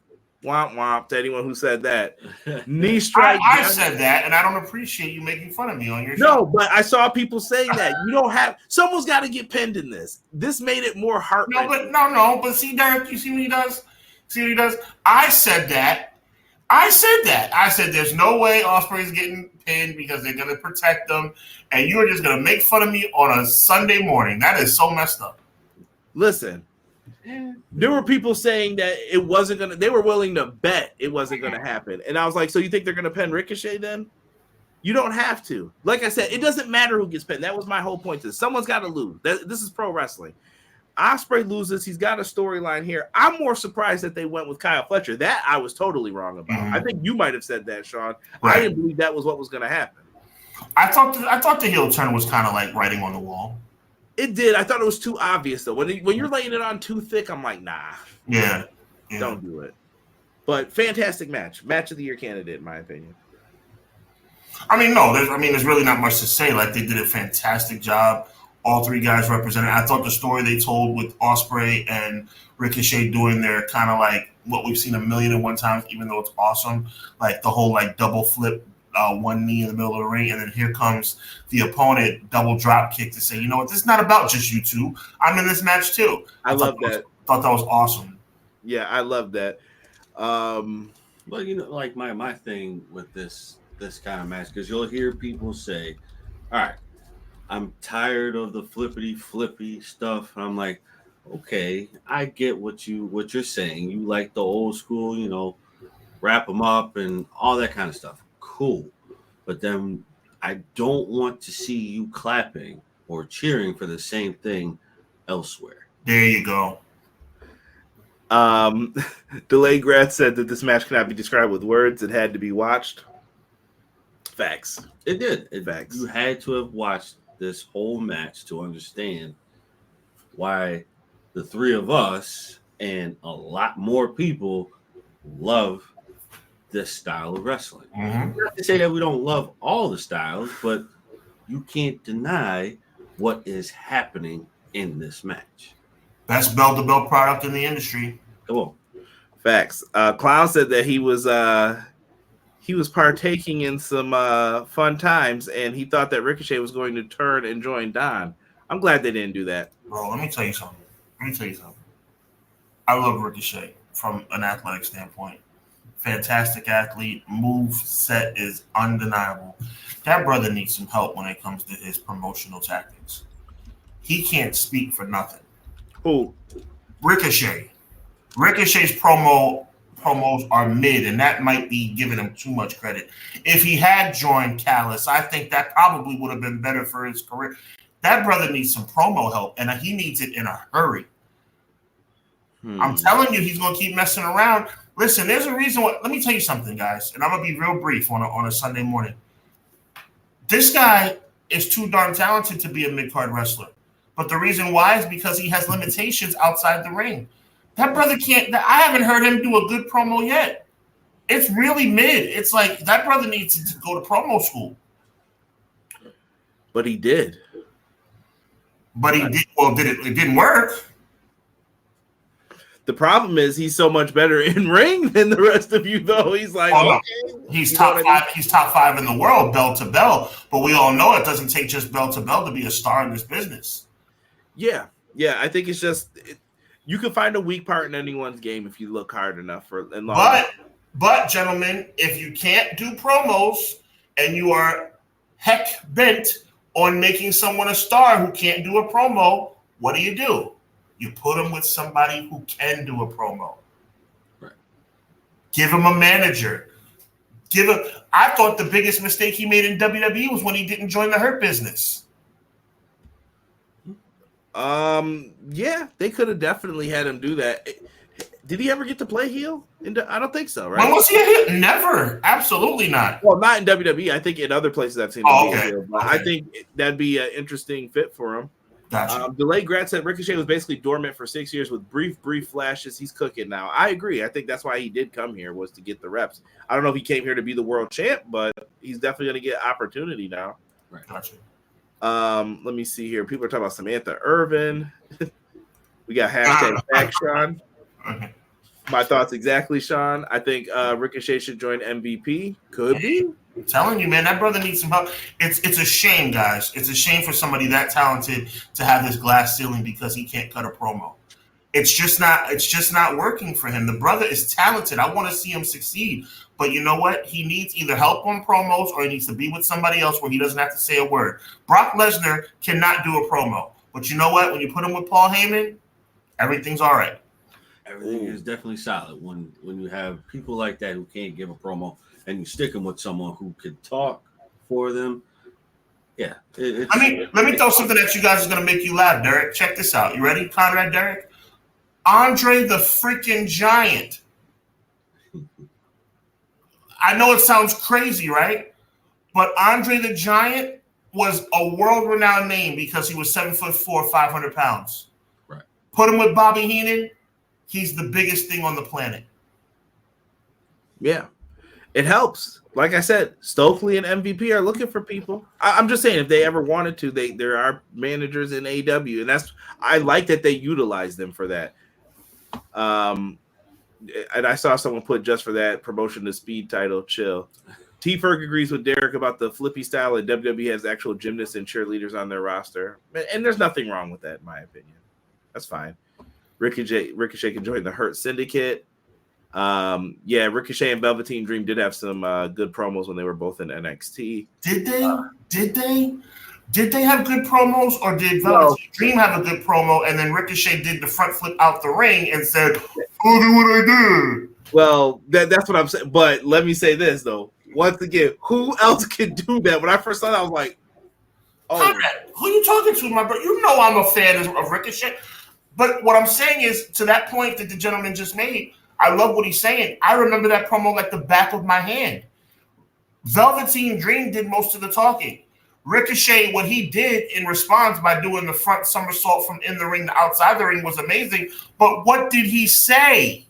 Womp womp to anyone who said that. Knee strike. I said that, and I don't appreciate you making fun of me on your show. No, but I saw people saying that. You don't have – someone's got to get pinned in this. This made it more heart-wrenching. But see, Derek, you see what he does? See what he does? I said that. I said there's no way Ospreay's getting pinned because they're going to protect them, and you're just going to make fun of me on a Sunday morning. That is so messed up. Listen. There were people saying that it wasn't going to – they were willing to bet it wasn't going to happen. And I was like, so you think they're going to pin Ricochet then? You don't have to. Like I said, it doesn't matter who gets pinned. That was my whole point to this. Someone's got to lose. This is pro wrestling. Ospreay loses. He's got a storyline here. I'm more surprised that they went with Kyle Fletcher. That I was totally wrong about. I think you might have said that, Sean. Right. I didn't believe that was what was going to happen. I thought the heel turn was kind of like writing on the wall. It did. I thought it was too obvious, though. When you're laying it on too thick, I'm like, nah. Yeah. Don't do it. But fantastic match. Match of the year candidate, in my opinion. I mean, no. There's really not much to say. Like, they did a fantastic job. All three guys represented. I thought the story they told with Ospreay and Ricochet doing their kind of like what we've seen 1,000,001 times, even though it's awesome. Like the whole like double flip. One knee in the middle of the ring, and then here comes the opponent, double drop kick to say, you know what, this is not about just you two. I'm in this match too. I love that. Thought that was awesome. Yeah, I love that. Well, you know, like my thing with this kind of match, because you'll hear people say, all right, I'm tired of the flippity stuff. And I'm like, okay, I get what you're saying. You like the old school, you know, wrap them up and all that kind of stuff. Cool. But then I don't want to see you clapping or cheering for the same thing elsewhere. There you go. Delay Grad said that this match cannot be described with words. It had to be watched. Facts. It did. Facts. You had to have watched this whole match to understand why the three of us and a lot more people love this style of wrestling. Not to say that we don't love all the styles, but you can't deny what is happening in this match. Best bell-to-bell product in the industry. Come on. Facts. Clown said that he was partaking in some fun times, and he thought that Ricochet was going to turn and join Don. I'm glad they didn't do that. Bro, let me tell you something. I love Ricochet from an athletic standpoint. Fantastic athlete. Move set is undeniable. That brother needs some help when it comes to his promotional tactics. He can't speak for nothing. Who? Ricochet. Ricochet's promos are mid, and that might be giving him too much credit. If he had joined Callis, I think that probably would have been better for his career. That brother needs some promo help, and he needs it in a hurry. I'm telling you, he's going to keep messing around. Listen, there's a reason why. Let me tell you something, guys, and I'm going to be real brief on a Sunday morning. This guy is too darn talented to be a mid-card wrestler. But the reason why is because he has limitations outside the ring. That brother can't. I haven't heard him do a good promo yet. It's really mid. It's like that brother needs to go to promo school. But he did. But he did. Well, it didn't work. The problem is he's so much better in ring than the rest of you, though. He's like, okay. He's top 5. He's top 5 in the world, bell to bell. But we all know it doesn't take just bell to bell to be a star in this business. Yeah. I think it's just you can find a weak part in anyone's game if you look hard enough But gentlemen, if you can't do promos and you are heck bent on making someone a star who can't do a promo, what do? You put him with somebody who can do a promo. Right. Give him a manager. I thought the biggest mistake he made in WWE was when he didn't join the Hurt Business. Yeah, they could have definitely had him do that. Did he ever get to play heel? I don't think so, right? When was he a heel? Never. Absolutely not. Well, not in WWE. I think in other places I've seen him be a heel. But okay. I think that'd be an interesting fit for him. Gotcha. Delayed Grant said Ricochet was basically dormant for 6 years with brief flashes. He's cooking now. I agree. I think that's why he did come here, was to get the reps. I don't know if he came here to be the world champ, but he's definitely going to get opportunity now. Right. Gotcha. Let me see here. People are talking about Samantha Irvin. We got hashtag back, Sean. My thoughts exactly, Sean. I think Ricochet should join MVP. Could be. I'm telling you, man, that brother needs some help. It's a shame, guys. It's a shame for somebody that talented to have this glass ceiling because he can't cut a promo. It's just not working for him. The brother is talented. I want to see him succeed. But you know what? He needs either help on promos or he needs to be with somebody else where he doesn't have to say a word. Brock Lesnar cannot do a promo. But you know what? When you put him with Paul Heyman, everything's all right. Everything is definitely solid when you have people like that who can't give a promo and you stick them with someone who could talk for them. Yeah. Let me throw something at you guys that's going to make you laugh, Derek. Check this out. You ready, Conrad, Derek? Andre the freaking Giant. I know it sounds crazy, right? But Andre the Giant was a world-renowned name because he was 7'4", 500 pounds. Right. Put him with Bobby Heenan. He's the biggest thing on the planet. Yeah, it helps. Like I said, Stokely and MVP are looking for people. I'm just saying, if they ever wanted to, there are managers in AEW, and I like that they utilize them for that. And I saw someone put just for that promotion the speed title. Chill. T. Ferg agrees with Derek about the flippy style, and WWE has actual gymnasts and cheerleaders on their roster, and there's nothing wrong with that, in my opinion. That's fine. Ricochet can join the Hurt Syndicate. Yeah, Ricochet and Velveteen Dream did have some good promos when they were both in NXT. Did they? Did they have good promos, or did Velveteen Dream have a good promo, and then Ricochet did the front flip out the ring and said, "Look at what I did"? Well, that's what I'm saying. But let me say this though. Once again, who else can do that? When I first saw that, I was like, "Oh, Conrad, who are you talking to, my brother? You know I'm a fan of Ricochet." But what I'm saying is, to that point that the gentleman just made, I love what he's saying. I remember that promo like the back of my hand. Velveteen Dream did most of the talking. Ricochet, what he did in response by doing the front somersault from in the ring to outside the ring was amazing. But what did he say?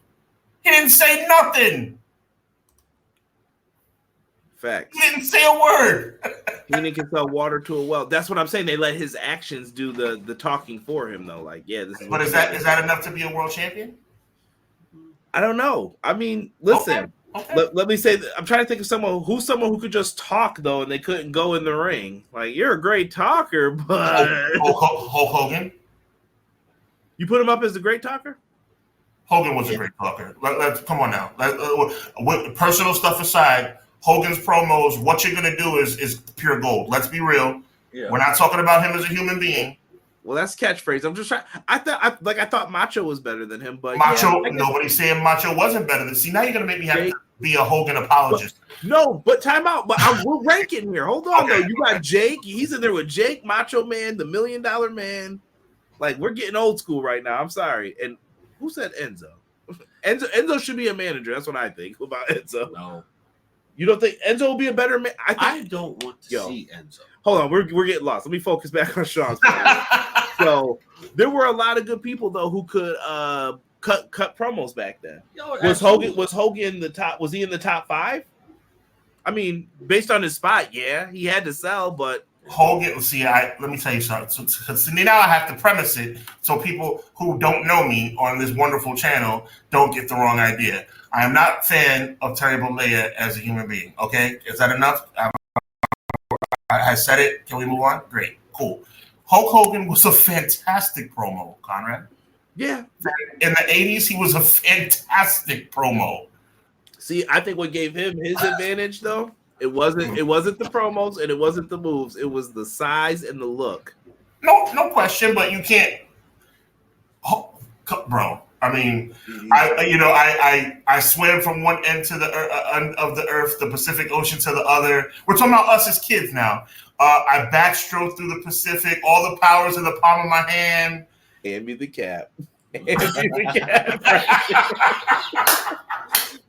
He didn't say nothing. facts." He didn't say a word. He can sell water to a well. That's what I'm saying. They let his actions do the talking for him, though. Like, yeah, this is. But is that enough to be a world champion? I don't know. I mean, listen. Okay. Let me say. I'm trying to think of someone who could just talk though, and they couldn't go in the ring. Like, you're a great talker, but Hulk Hogan. You put him up as a great talker. Hogan was a great talker. Let's come on now. Personal stuff aside, Hogan's promos, what you're gonna do is pure gold. Let's be real. Yeah. We're not talking about him as a human being. Well, that's catchphrase. I'm just trying. I thought Macho was better than him, but Macho. Nobody's saying Macho wasn't better than. See, now you're gonna make me have to be a Hogan apologist. But time out. But we're ranking here. Hold on, though. You got Jake. He's in there with Jake, Macho Man, the $1 Million Man. Like, we're getting old school right now. I'm sorry. And who said Enzo? Enzo should be a manager. That's what I think about Enzo. No. You don't think Enzo will be a better man? I don't want to see Enzo. Hold on, we're getting lost. Let me focus back on Sean's point. So there were a lot of good people though who could cut promos back then. Was Hogan in the top? Was he in the top 5? I mean, based on his spot, yeah, he had to sell, but Hogan. See, let me tell you something. So now I have to premise it so people who don't know me on this wonderful channel don't get the wrong idea. I am not a fan of Terry Bollea as a human being. Okay, is that enough? I said it. Can we move on? Great, cool. Hulk Hogan was a fantastic promo, Conrad. Yeah. In the 80s, he was a fantastic promo. See, I think what gave him his advantage, though, it wasn't the promos and it wasn't the moves. It was the size and the look. No question, but you can't, bro. I mean, I swam from one end to the of the earth, the Pacific Ocean to the other. We're talking about us as kids now. I backstroked through the Pacific, all the powers in the palm of my hand. Hand me the cap. Hand me the cap.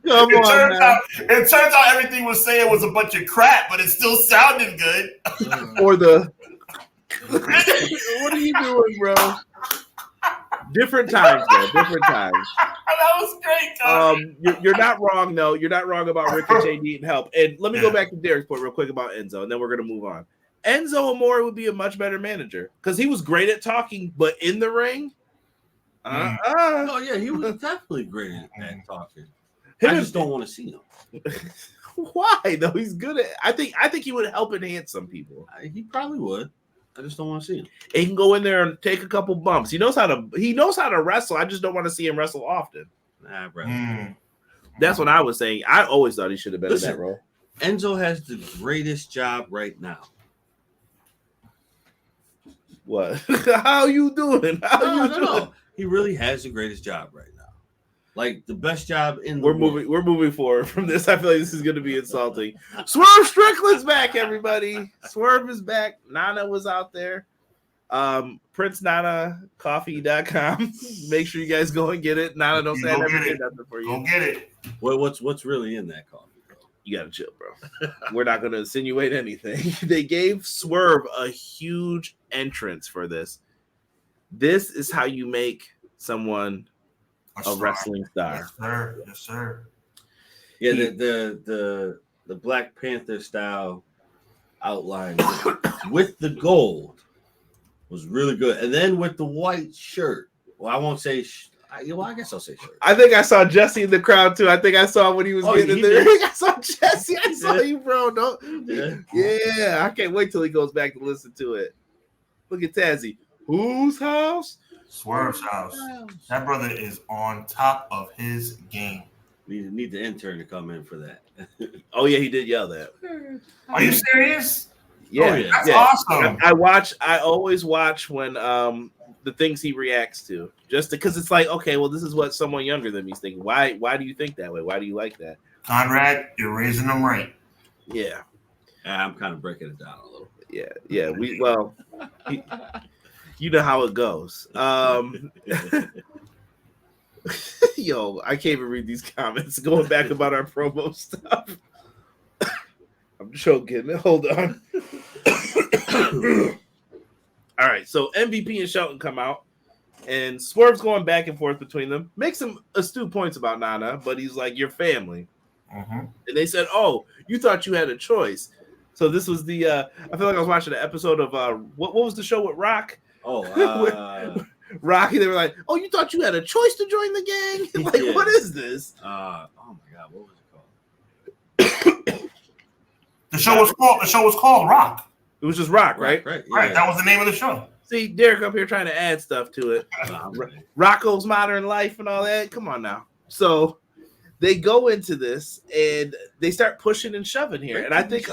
It turns out everything was saying was a bunch of crap, but it still sounded good. Or what are you doing, bro? Different times, though. Different times. That was great, you're not wrong, though. You're not wrong about Ricochet needing help. And let me go back to Derek's point real quick about Enzo, and then we're going to move on. Enzo Amore would be a much better manager because he was great at talking, but in the ring, oh yeah, he was definitely great at talking. I just don't want to see him. Why though? He's good at. I think he would help enhance some people. He probably would. I just don't want to see him. He can go in there and take a couple bumps. He knows how to wrestle. I just don't want to see him wrestle often. Nah, bro. That's what I was saying. I always thought he should have been in that role. Enzo has the greatest job right now. What? How you doing? No. He really has the greatest job right now. Like the best job in the world. We're moving forward from this. I feel like this is going to be insulting. Swerve Strickland's back, everybody. Swerve is back. Nana was out there. PrinceNanaCoffee.com. Make sure you guys go and get it. Nana, don't say I never did nothing for you. Go get it. Well, what's really in that coffee? You gotta chill, bro. We're not gonna insinuate anything. They gave Swerve a huge entrance for this. This is how you make someone a wrestling star. Yes, sir. Yeah, the Black Panther style outline with the gold was really good, and then with the white shirt. Well, I won't say. I guess I'll say shirt. I think I saw Jesse in the crowd too. I think I saw when he was getting in there. I saw Jesse. I saw you, bro. Yeah, I can't wait till he goes back to listen to it. Look at Tazzy. Whose house? Swerve's house. That brother is on top of his game. We need the intern to come in for that. Oh yeah, he did yell that. Are you serious? Yeah, that's awesome. I always watch when the things he reacts to, just because it's like, okay, well, this is what someone younger than me is thinking. Why do you think that way? Why do you like that? Conrad, you're raising them right. Yeah. I'm kind of breaking it down a little bit. Yeah. You know how it goes. Yo, I can't even read these comments going back about our promo stuff. I'm choking. Hold on. All right, so MVP and Shelton come out, and Swerve's going back and forth between them. Makes some astute points about Nana, but he's like, "Your family." And they said, "Oh, you thought you had a choice." So this was the. I feel like I was watching an episode of what was the show with Rock? Oh, Rocky. They were like, "Oh, you thought you had a choice to join the gang?" Like, what is this? Oh my God, what was it called? The show was called Rock. It was just Rock, right? Right. Yeah. Right. That was the name of the show. See, Derek up here trying to add stuff to it. Rocco's Modern Life and all that. Come on now. So they go into this and they start pushing and shoving here. And I think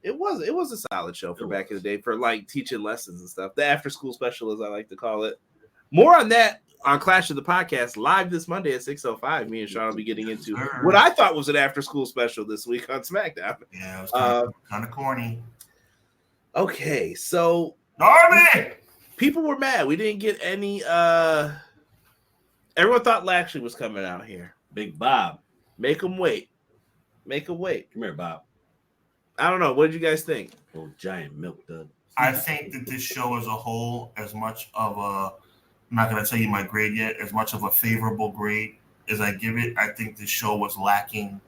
it was a solid show for back in the day for like teaching lessons and stuff. The after school special, as I like to call it. More on that on Clash of the Podcast live this Monday at 6:05. Me and Sean will be getting into what I thought was an after school special this week on SmackDown. Yeah, it was kind of corny. Okay, so Darby! People were mad. We didn't get any everyone thought Lashley was coming out here. Big Bob. Make him wait. Make a wait. Come here, Bob. I don't know. What did you guys think? Little giant milk dud. I think that this show as a whole, as much of a, I'm not going to tell you my grade yet, as much of a favorable grade as I give it, I think this show was lacking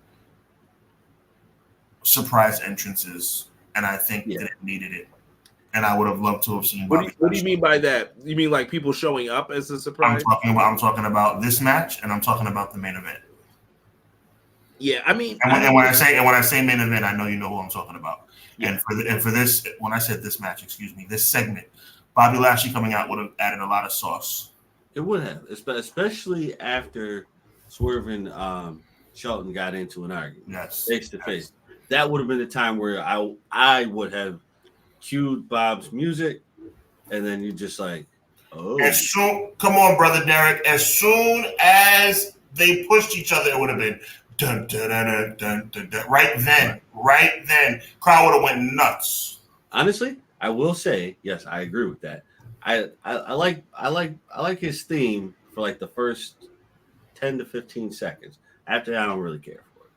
surprise entrances, and I think that it needed it. And I would have loved to have seen. What do you mean by that? You mean like people showing up as a surprise? I'm talking about this match, and I'm talking about the main event. Yeah, I mean, and when I say main event, I know you know who I'm talking about. Yeah. And for this, when I said this match, this segment, Bobby Lashley coming out would have added a lot of sauce. It would have, especially after Swerve and Shelton got into an argument, face to face. That would have been the time where I would have cued Bob's music, and then you just like, oh. Come on, brother Derek. As soon as they pushed each other, it would have been dun dun dun dun dun dun. Right then, crowd would have went nuts. Honestly, I will say, yes, I agree with that. I like his theme for like the first 10 to 15 seconds. After that, I don't really care for it.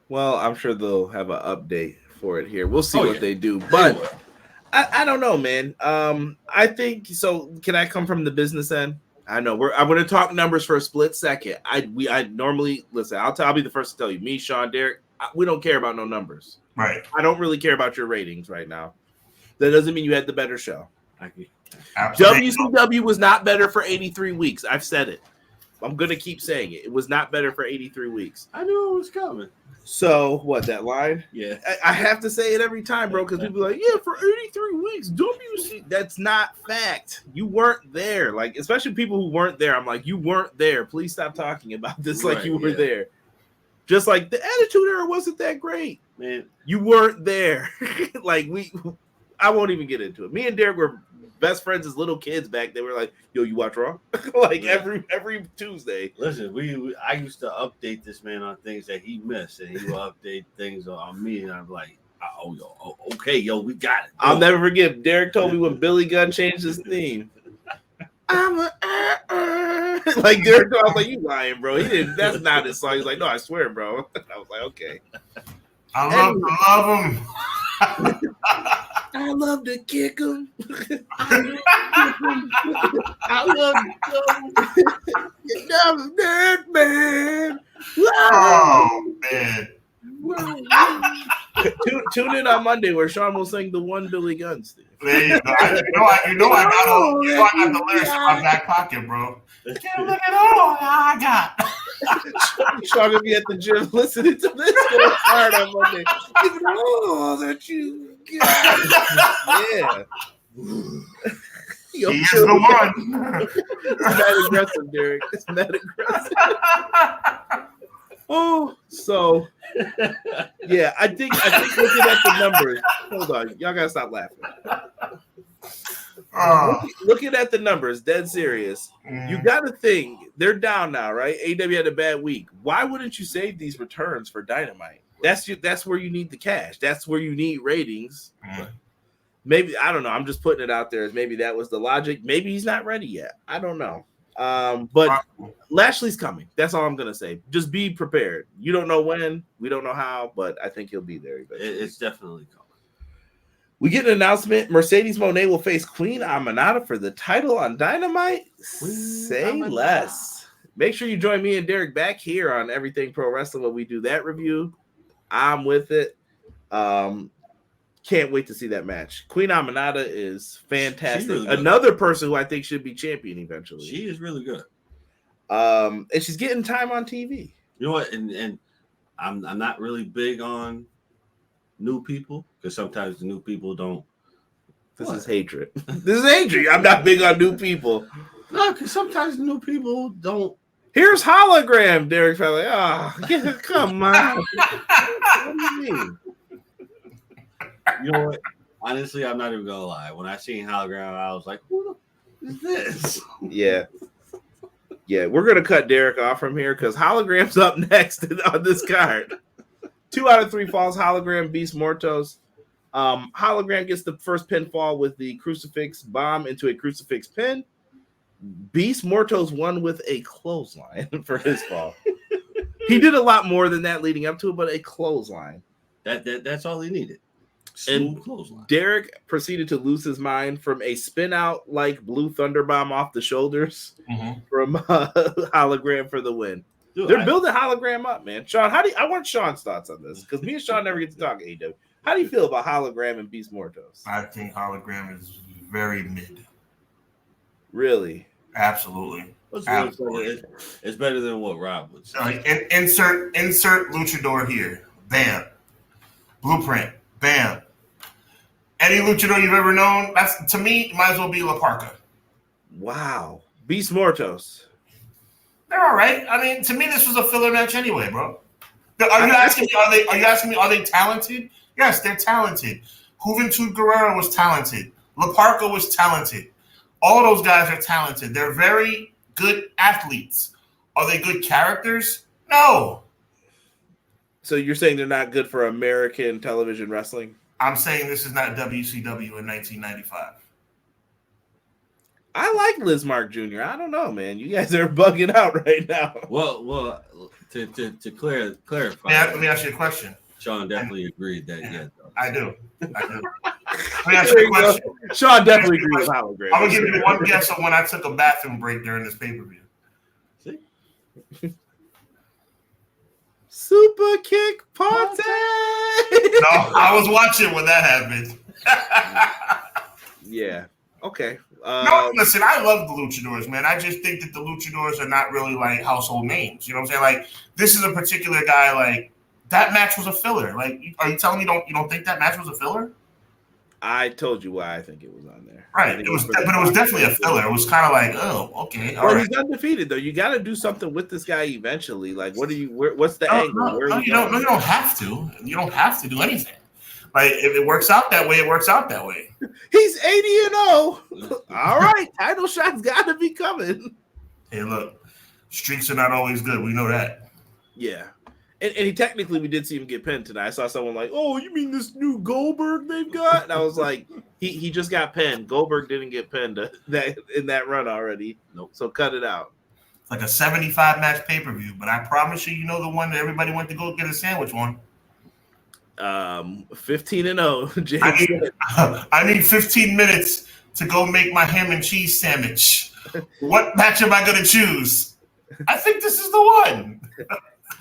Well, I'm sure they'll have an update for it here. We'll see what they do, but I don't know, man. I think so. Can I come from the business end? I know I'm going to talk numbers for a split second. I normally listen. I'll be the first to tell you. Me, Sean, Derek, we don't care about no numbers. Right. I don't really care about your ratings right now. That doesn't mean you had the better show. Absolutely. WCW was not better for 83 weeks. I've said it. I'm going to keep saying it. It was not better for 83 weeks. I knew it was coming. So, what, that line? Yeah. I have to say it every time, bro, because people are like, yeah, for 83 weeks, WC. That's not fact. You weren't there. Like, especially people who weren't there. I'm like, you weren't there. Please stop talking about this like you were there. Just like the Attitude Era wasn't that great. Man, you weren't there. I won't even get into it. Me and Derek were best friends as little kids back. They were like, "Yo, you watch Raw?" every Tuesday. Listen, I used to update this man on things that he missed, and he would update things on me, and I'm like, okay, we got it. I'll never forget. Derek told me when Billy Gunn changed his theme. I'm like Derek. I was like, "You lying, bro? He didn't. That's not his song." He's like, "No, I swear, bro." I was like, "Okay." I love him. I love to kick him. I love to you dead man. Oh man. Tune in on Monday where Sean will sing the one Billy Gunn's theme. There you go. I got the lyrics in my back pocket, bro. Can't look at all I got. Sean gonna be at the gym listening to this go hard on Monday. Give it all that you got. Yeah. Yo, he is the one. It's not aggressive, Derek. It's not aggressive. Oh, so yeah, I think looking at the numbers. Hold on, y'all gotta stop laughing. Looking at the numbers, dead serious. You gotta think they're down now, right? AEW had a bad week. Why wouldn't you save these returns for Dynamite? That's where you need the cash. That's where you need ratings. Maybe I don't know. I'm just putting it out there as maybe that was the logic. Maybe he's not ready yet. I don't know. But Lashley's coming. That's all I'm gonna say. Just be prepared. You don't know when, we don't know how, but I think he'll be there eventually. It's definitely coming. We get an announcement. Mercedes Moné will face Queen Aminata for the title on Dynamite. Say less. Make sure you join me and Derek back here on Everything Pro Wrestling when we do that review. I'm with it. Can't wait to see that match. Queen Aminata is fantastic. Really another person who I think should be champion eventually. She is really good. And she's getting time on TV. You know what? And I'm not really big on new people because sometimes the new people don't. This is hatred. This is hatred. I'm not big on new people. No, because sometimes new people don't. Here's hologram, Derek felt like, oh, come on. What do you mean? You know what? Honestly, I'm not even gonna lie. When I seen hologram, I was like, "Who is this?" Yeah, we're gonna cut Derek off from here because hologram's up next on this card. 2 out of 3 falls. Hologram beats Mortos. Hologram gets the first pinfall with the crucifix bomb into a crucifix pin. Beast Mortos won with a clothesline for his fall. He did a lot more than that leading up to it, but a clothesline. That's all he needed. And Derek proceeded to lose his mind from a spin out like blue thunderbomb off the shoulders from Hologram for the win. Dude, they're building Hologram up, man. Sean, I want Sean's thoughts on this because me and Sean never get to talk AEW. How do you feel about Hologram and Beast Mortos? I think Hologram is very mid. Really? Absolutely. It's better than what Rob would say. Insert luchador here. Bam. Blueprint. Bam. Any luchador you've ever known, that's to me, might as well be La Parka. Wow. Beast Mortos. They're all right. I mean, to me, this was a filler match anyway, bro. Are you asking me, are they talented? Yes, they're talented. Juventud Guerrero was talented. La Parka was talented. All of those guys are talented. They're very good athletes. Are they good characters? No. So you're saying they're not good for American television wrestling? I'm saying this is not WCW in 1995. I like Liz Mark Jr. I don't know, man. You guys are bugging out right now. Well, to clarify. Yeah, let me ask you a question. Sean definitely agreed that. Yeah, I do. Let me ask you a question. Sean definitely agrees with Hologram. I'm gonna give you one guess on when I took a bathroom break during this pay-per-view. See? Super kick party. No, I was watching when that happened. Yeah. Okay. No, listen, I love the luchadors, man. I just think that the luchadors are not really like household names. You know what I'm saying? Like, this is a particular guy. Like, that match was a filler. Like, are you telling me you don't think that match was a filler? I told you why I think it was on there. Right. It was definitely a filler. It was kind of like, oh, okay. Well, he's undefeated though. You got to do something with this guy eventually. Like, what's the angle? No, you don't have to. You don't have to do anything. Like, if it works out that way, it works out that way. He's 80-0. All right, title shots got to be coming. Hey, look, streaks are not always good. We know that. Yeah. And he technically, we did see him get pinned tonight. I saw someone like, oh, you mean this new Goldberg they've got? And I was like, he just got pinned. Goldberg didn't get pinned in that run already. Nope. So cut it out. It's like a 75-match pay-per-view, but I promise you know the one that everybody went to go get a sandwich on. 15-0. I need 15 minutes to go make my ham and cheese sandwich. What match am I going to choose? I think this is the one.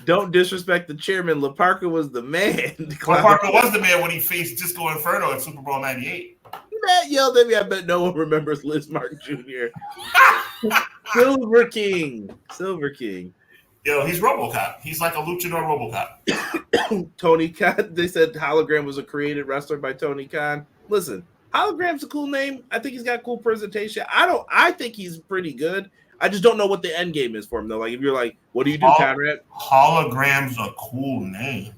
Don't disrespect the chairman. La Parka was the man. La Parka was the man when he faced Disco Inferno at Super Bowl 98. Matt yelled at me. I bet no one remembers Liz Mark Jr. Silver King. Yo, he's RoboCop. He's like a luchador RoboCop. Tony Khan. They said Hologram was a created wrestler by Tony Khan. Listen, Hologram's a cool name. I think he's got cool presentation. I think he's pretty good. I just don't know what the end game is for him though. Like if you're like, what do you do, Conrad? Hologram's a cool name.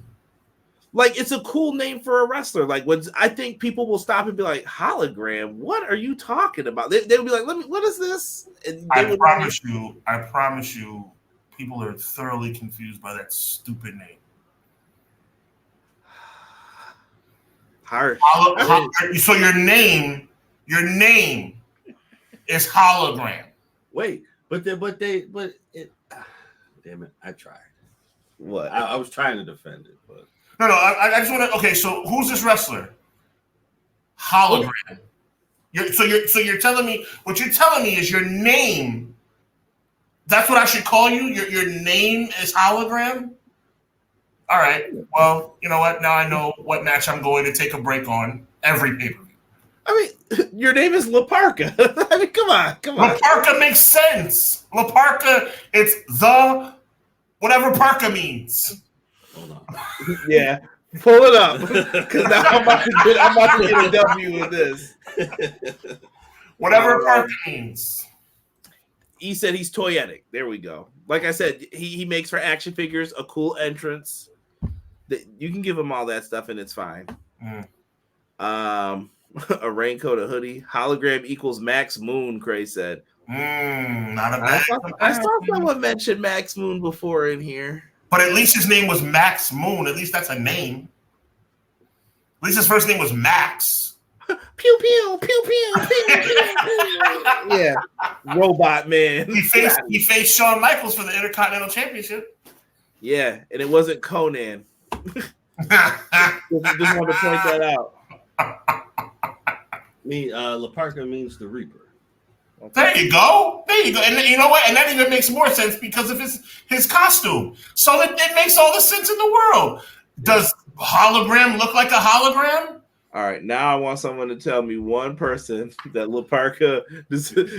Like it's a cool name for a wrestler. Like I think people will stop and be like, hologram. What are you talking about? They would be like, what is this? And I promise you, people are thoroughly confused by that stupid name. Harsh. So your name is Hologram. Wait, but damn it, I tried. What? I was trying to defend it, but no, I just want to. Okay, so who's this wrestler? Hologram. You're telling me what you're telling me is your name. That's what I should call you. Your name is Hologram. All right. Well, you know what? Now I know what match I'm going to take a break on every pay-per-view. I mean, your name is La Parka. I mean, come on. La Parka makes sense. La Parka, it's the whatever Parka means. Hold on. Yeah, pull it up because now I'm about to get a W with this. Whatever Parka means. He said he's toyetic. There we go. Like I said, he makes for action figures, a cool entrance. You can give him all that stuff and it's fine. A raincoat, a hoodie. Hologram equals Max Moon, Cray said. Not a bad. I saw someone mention Max Moon before in here. But at least his name was Max Moon. At least that's a name. At least his first name was Max. Pew, pew, pew, pew, pew, pew, pew. Yeah. Robot man. He faced Shawn Michaels for the Intercontinental Championship. Yeah, and it wasn't Conan. Just want to point that out. Laparca means the Reaper. Okay. There you go. And you know what? And that even makes more sense because of his costume. So it makes all the sense in the world. Does hologram look like a hologram? All right, now I want someone to tell me one person that Laparca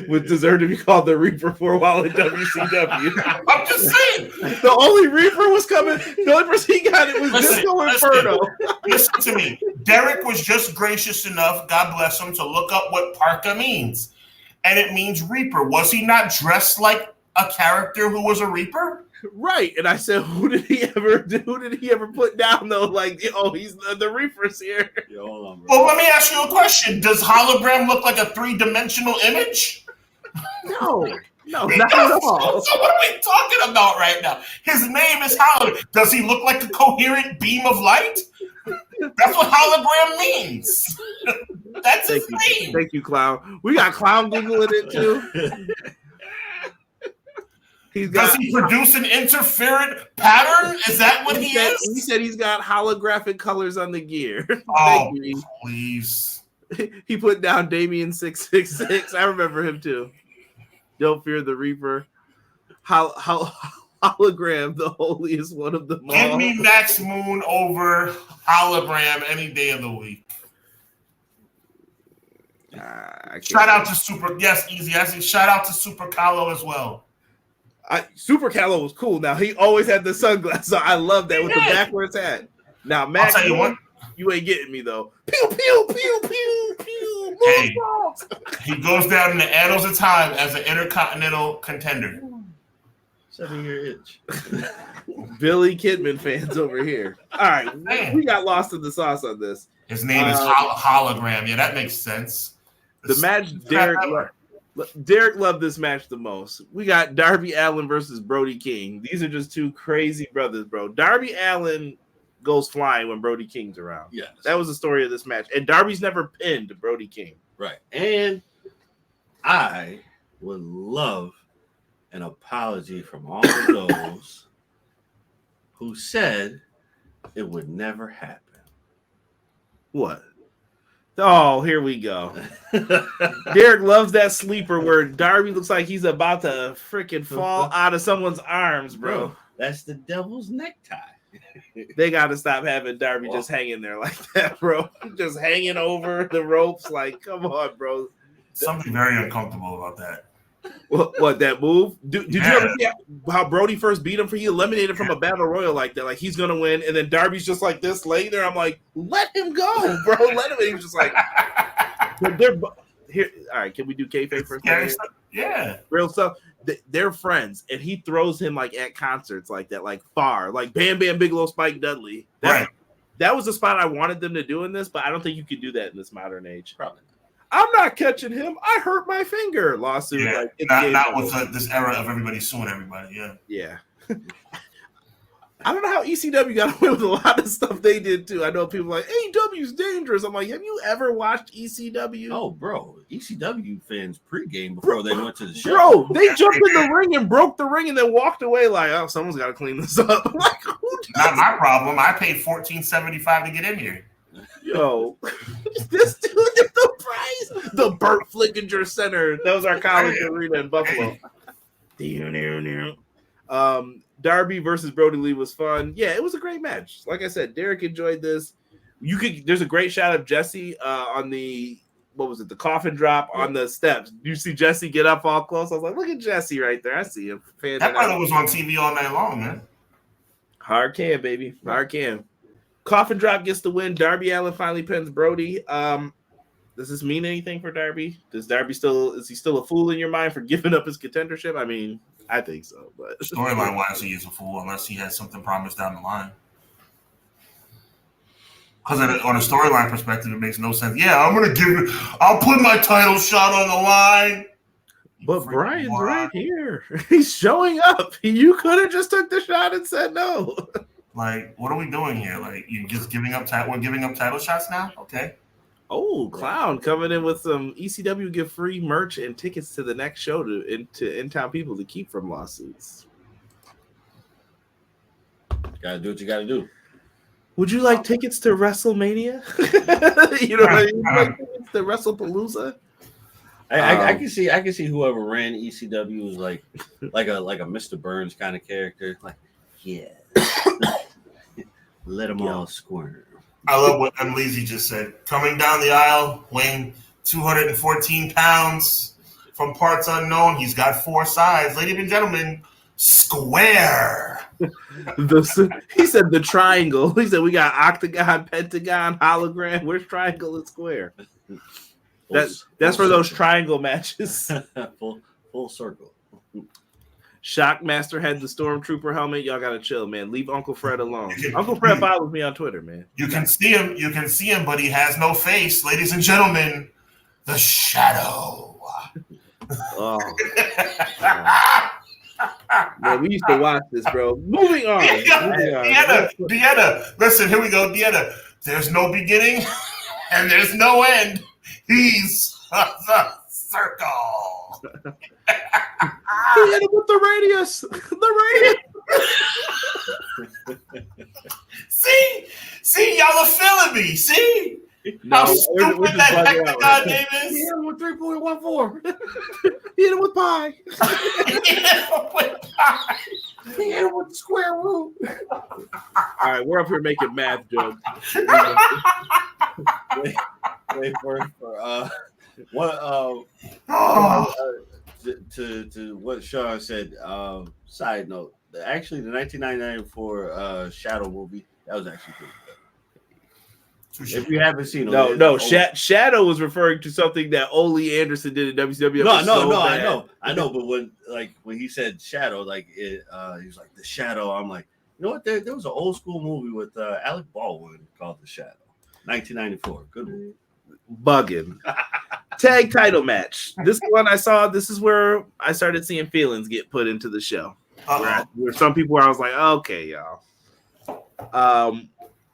would deserve to be called the Reaper for a while in WCW. I'm just saying. The only Reaper was coming. The only person he got it was Disco Inferno. Listen to me. Derek was just gracious enough, God bless him, to look up what Parka means. And it means Reaper. Was he not dressed like a character who was a Reaper? Right. And I said, who did he ever put down though? Like, he's the Reaper's here. Yo, hold on, bro. Well, let me ask you a question. Does hologram look like a 3-dimensional image? No, not at all. So what are we talking about right now? His name is Hologram. Does he look like a coherent beam of light? That's what hologram means. That's his name. Thank you, Clown. We got Clown Googling it too. Does he produce an interferent pattern? Is that what he is? He said he's got holographic colors on the gear. Oh, please. He put down Damien 666. I remember him too. Don't fear the Reaper. Hologram, the holiest one of them all. Give me Max Moon over hologram any day of the week. Shout out to Super. Yes, easy. Shout out to Super Kahlo as well. Super Kahlo was cool. Now he always had the sunglasses. I love that with the backwards hat. Now, Max, I'll tell you what. You ain't getting me though. Pew pew pew pew pew. Hey, he goes down in the annals of time as an intercontinental contender. 7-year itch. Billy Kidman fans over here. All right, we got lost in the sauce on this. His name is Hologram. Yeah, that makes sense. The match, Derek loved this match the most. We got Darby Allin versus Brody King. These are just two crazy brothers, bro. Darby Allin goes flying when Brody King's around. Yes. That was the story of this match. And Darby's never pinned Brody King. Right. And I would love an apology from all of those who said it would never happen. What? Oh, here we go. Derek loves that sleeper where Darby looks like he's about to freaking fall out of someone's arms, bro. That's the devil's necktie. They got to stop having Darby just hanging there like that, bro. Just hanging over the ropes. Like, come on, bro. Something very uncomfortable about that. What that move? Did you ever see how Brody first beat him? He eliminated from a battle royal like that. Like he's gonna win, and then Darby's just like this laying there. I'm like, let him go, bro. Let him. And he was just like, they're here. All right, can we do kayfabe for a second? Yeah, real stuff. They're friends, and he throws him like at concerts like that, like far, like Bam Bam Bigelow, Spike Dudley. That was the spot I wanted them to do in this, but I don't think you could do that in this modern age. Probably. I'm not catching him. I hurt my finger. Lawsuit. Yeah, like, not with this era of everybody suing everybody. Yeah. I don't know how ECW got away with a lot of stuff they did too. I know people are like AEW's dangerous. I'm like, have you ever watched ECW? Oh, bro, ECW fans pregame before they went to the show. Bro, they jumped in the ring and broke the ring and then walked away like, oh, someone's got to clean this up. I'm like, who does not my problem. I paid $14.75 to get in here. Yo, this dude did the prize. The Burt Flickinger Center. That was our college arena in Buffalo. Darby versus Brody Lee was fun. Yeah, it was a great match. Like I said, Derek enjoyed this. There's a great shot of Jesse on the the coffin drop on the steps. You see Jesse get up all close. I was like, look at Jesse right there. I see him. That brother was on TV all night long, man. Hard can, baby. Hard can. Coffin drop gets the win. Darby Allin finally pins Brody. Does this mean anything for Darby? Is he still a fool in your mind for giving up his contendership? I mean, I think so, but storyline wise, he is a fool unless he has something promised down the line. Because on a storyline perspective, it makes no sense. Yeah, I'll put my title shot on the line. But Bryan's right here. He's showing up. You could have just took the shot and said no. Like, what are we doing here? Like, you just giving up we're giving up title shots now? Okay. Oh, Clown coming in with some ECW give free merch and tickets to the next show to in-town people to keep from lawsuits. Gotta do what you gotta do. Would you like tickets to WrestleMania? You know what I mean? Like tickets to WrestlePalooza? I can see whoever ran ECW was like a Mr. Burns kind of character. Like, yeah, let them all squirm. I love what Unleasy just said. Coming down the aisle, weighing 214 pounds from parts unknown. He's got 4 sides. Ladies and gentlemen, Square. He said the triangle. He said we got octagon, pentagon, hologram. Where's triangle and square? That's for those triangle matches. full circle. Shockmaster had the Stormtrooper helmet. Y'all gotta chill, man. Leave Uncle Fred alone. Uncle Fred follows me on Twitter, man. You can see him. You can see him, but he has no face. Ladies and gentlemen, the Shadow. Oh. Man, we used to watch this, bro. Moving on. Deanna, listen, here we go. Deanna, there's no beginning and there's no end. He's the circle. He hit him with the radius. See, y'all are feeling me. See? No, how stupid that hectagon name is? He hit him with 3.14. He hit him with pi. He hit him with the square root. All right, we're up here making math jokes. Wait for what to what Sean said. Side note: actually, the 1994 Shadow movie that was actually pretty good. If you haven't seen it, Shadow was referring to something that Ole Anderson did in WCW. I know, but when he said Shadow, he was like the Shadow. I'm like, you know what? There was an old school movie with Alec Baldwin called The Shadow, 1994. Good movie. Bugging. Tag title match. This one I saw. This is where I started seeing feelings get put into the show. Where some people where I was like, okay, y'all.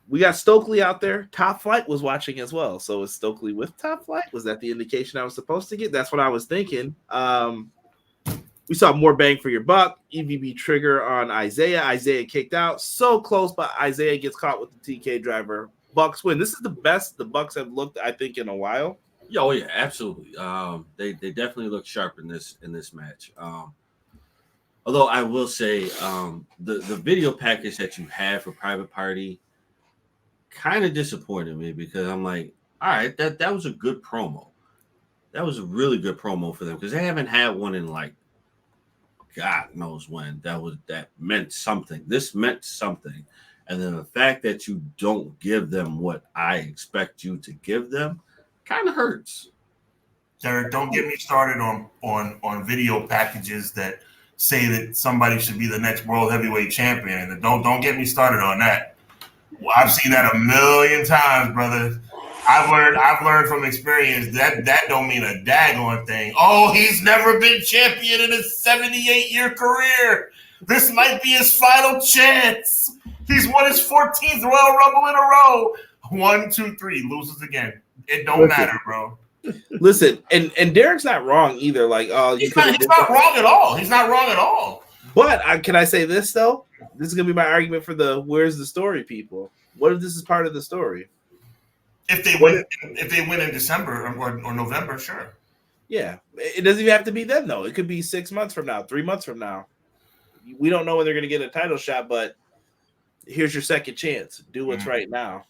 We got Stokely out there. Top Flight was watching as well. So is Stokely with Top Flight? Was that the indication I was supposed to get? That's what I was thinking. We saw more bang for your buck. EVB trigger on Isaiah. Isaiah kicked out. So close, but Isaiah gets caught with the TK driver. Bucks win. This is the best the Bucks have looked, I think, in a while. Oh yeah, absolutely. They definitely look sharp in this match. Although I will say, the video package that you had for Private Party kind of disappointed me because I'm like, all right, that was a good promo. That was a really good promo for them because they haven't had one in like God knows when. That meant something. This meant something. And then the fact that you don't give them what I expect you to give them kind of hurts. Derek, don't get me started on video packages that say that somebody should be the next world heavyweight champion. And don't get me started on that. Well, I've seen that a million times, brother. I've learned from experience that don't mean a daggone thing. Oh, he's never been champion in his 78-year career. This might be his final chance. He's won his 14th Royal Rumble in a row. 1, 2, 3, loses again. It don't matter, bro. Listen, and Derek's not wrong either. Like, he's not wrong at all. He's not wrong at all. But can I say this though? This is gonna be my argument for the where's the story people. What if this is part of the story? If they win in December or November, sure. Yeah, it doesn't even have to be then though. It could be 6 months from now, 3 months from now. We don't know when they're gonna get a title shot, but here's your second chance. Do what's right now.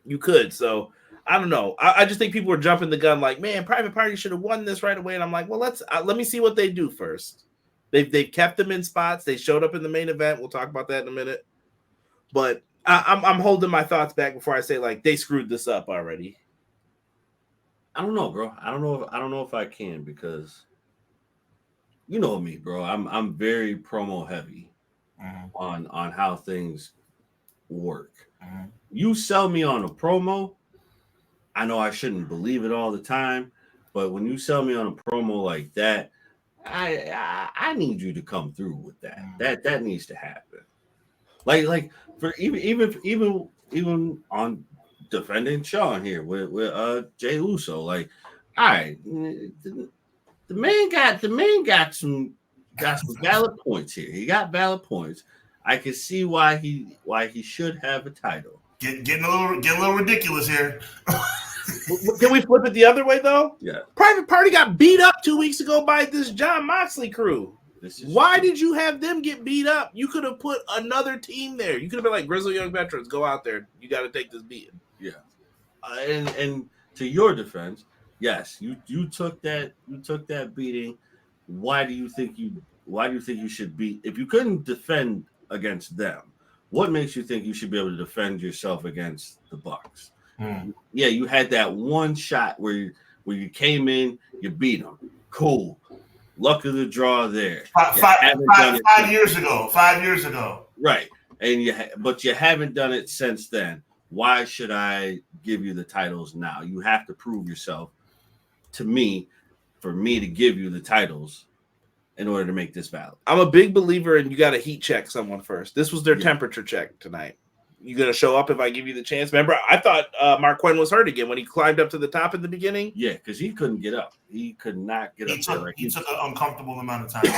You could. So I don't know. I just think people are jumping the gun like, man, Private Party should have won this right away. And I'm like, well, let me see what they do first. They've kept them in spots. They showed up in the main event. We'll talk about that in a minute. But I'm holding my thoughts back before I say like they screwed this up already. I don't know, bro. I don't know if I can because you know me, bro. I'm very promo heavy on how things work. You sell me on a promo, I know I shouldn't believe it all the time, but when you sell me on a promo like that, I need you to come through with that. That needs to happen. Like for even on defending Sean here with Jay Uso. Like, all right, the man got some valid points here. He got valid points. I can see why he should have a title. Getting a little ridiculous here. Can we flip it the other way though? Yeah. Private Party got beat up 2 weeks ago by this John Moxley crew. Why did you have them get beat up? You could have put another team there. You could have been like Grizzly Young Veterans, go out there. You got to take this beating. Yeah. And to your defense, yes, you took that beating. Why do you think you should be? If you couldn't defend against them, what makes you think you should be able to defend yourself against the Bucks? Yeah, you had that one shot where you came in, you beat them. Cool. Luck of the draw there. 5 years ago. 5 years ago. Right. But you haven't done it since then. Why should I give you the titles now? You have to prove yourself to me for me to give you the titles in order to make this valid. I'm a big believer in you got to heat check someone first. This was their temperature check tonight. You going to show up if I give you the chance? Remember, I thought Mark Quinn was hurt again when he climbed up to the top in the beginning. Yeah, because he couldn't get up. He could not get up. He took an uncomfortable amount of time.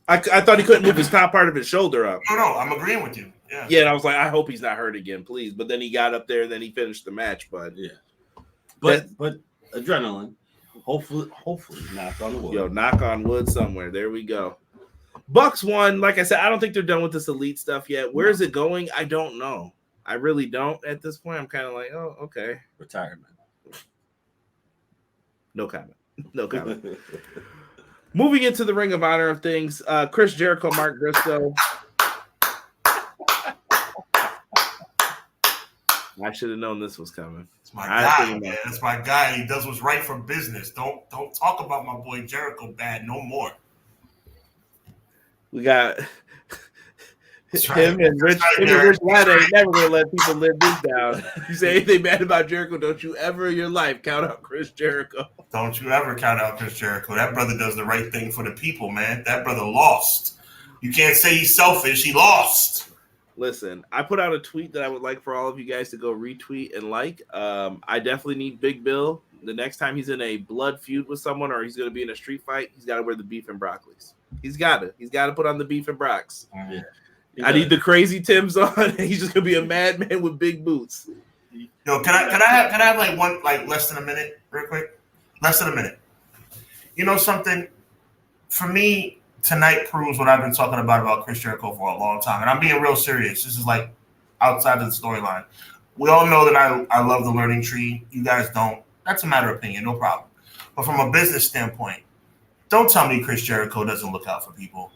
I thought he couldn't move his top part of his shoulder up. No, I'm agreeing with you. Yeah. Yeah, and I was like, I hope he's not hurt again, please. But then he got up there, and then he finished the match. But yeah, but adrenaline. Hopefully, knock on wood. Yo, knock on wood somewhere. There we go. Bucks won. Like I said, I don't think they're done with this elite stuff yet. Where is it going? I don't know. I really don't at this point. I'm kind of like, oh, okay. Retirement. No comment. No comment. Moving into the Ring of Honor of things, Chris Jericho, Mark Briscoe. I should have known this was coming. It's my guy, man. That's my guy. He does what's right for business. Don't talk about my boy Jericho bad no more. We got him and Rich Ladd ain't never gonna let people live this down. You say anything bad about Jericho, don't you ever in your life count out Chris Jericho. Don't you ever count out Chris Jericho. That brother does the right thing for the people, man. That brother lost. You can't say he's selfish. He lost. Listen, I put out a tweet that I would like for all of you guys to go retweet and like. I definitely need Big Bill. The next time he's in a blood feud with someone or he's going to be in a street fight, he's got to wear the beef and broccolis. He's got to put on the beef and brocks. Yeah. I need the crazy Timbs on. He's just going to be a madman with big boots. Yo, can I have like less than a minute real quick? Less than a minute. You know something? For me, tonight proves what I've been talking about Chris Jericho for a long time. And I'm being real serious. This is like outside of the storyline. We all know that I love the learning tree. You guys don't. That's a matter of opinion, no problem. But from a business standpoint, don't tell me Chris Jericho doesn't look out for people.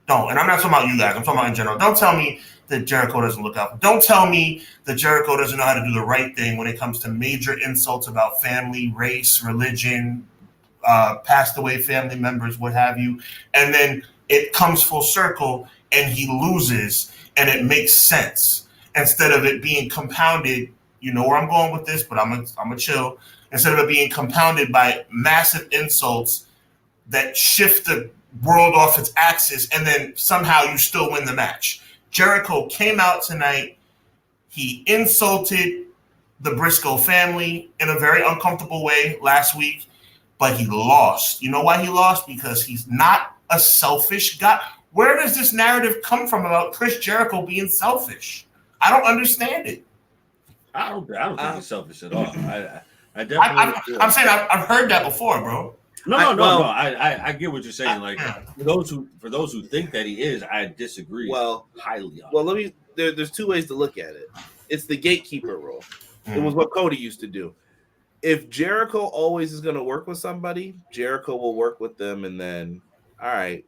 Don't. And I'm not talking about you guys. I'm talking about in general. Don't tell me that Jericho doesn't look out. Don't tell me that Jericho doesn't know how to do the right thing when it comes to major insults about family, race, religion, passed away family members, what have you. And then it comes full circle and he loses and it makes sense. Instead of it being compounded, you know where I'm going with this, but I'm a chill. Instead of it being compounded by massive insults that shift the world off its axis, and then somehow you still win the match. Jericho came out tonight. He insulted the Briscoe family in a very uncomfortable way last week, but he lost. You know why he lost? Because he's not a selfish guy. Where does this narrative come from about Chris Jericho being selfish? I don't understand it. I don't think he's selfish at all. I definitely. I'm saying I've heard that before, bro. No. I get what you're saying. Like for those who think that he is, I disagree. Highly. There's two ways to look at it. It's the gatekeeper rule. It was what Cody used to do. If Jericho always is going to work with somebody, Jericho will work with them, and then, all right,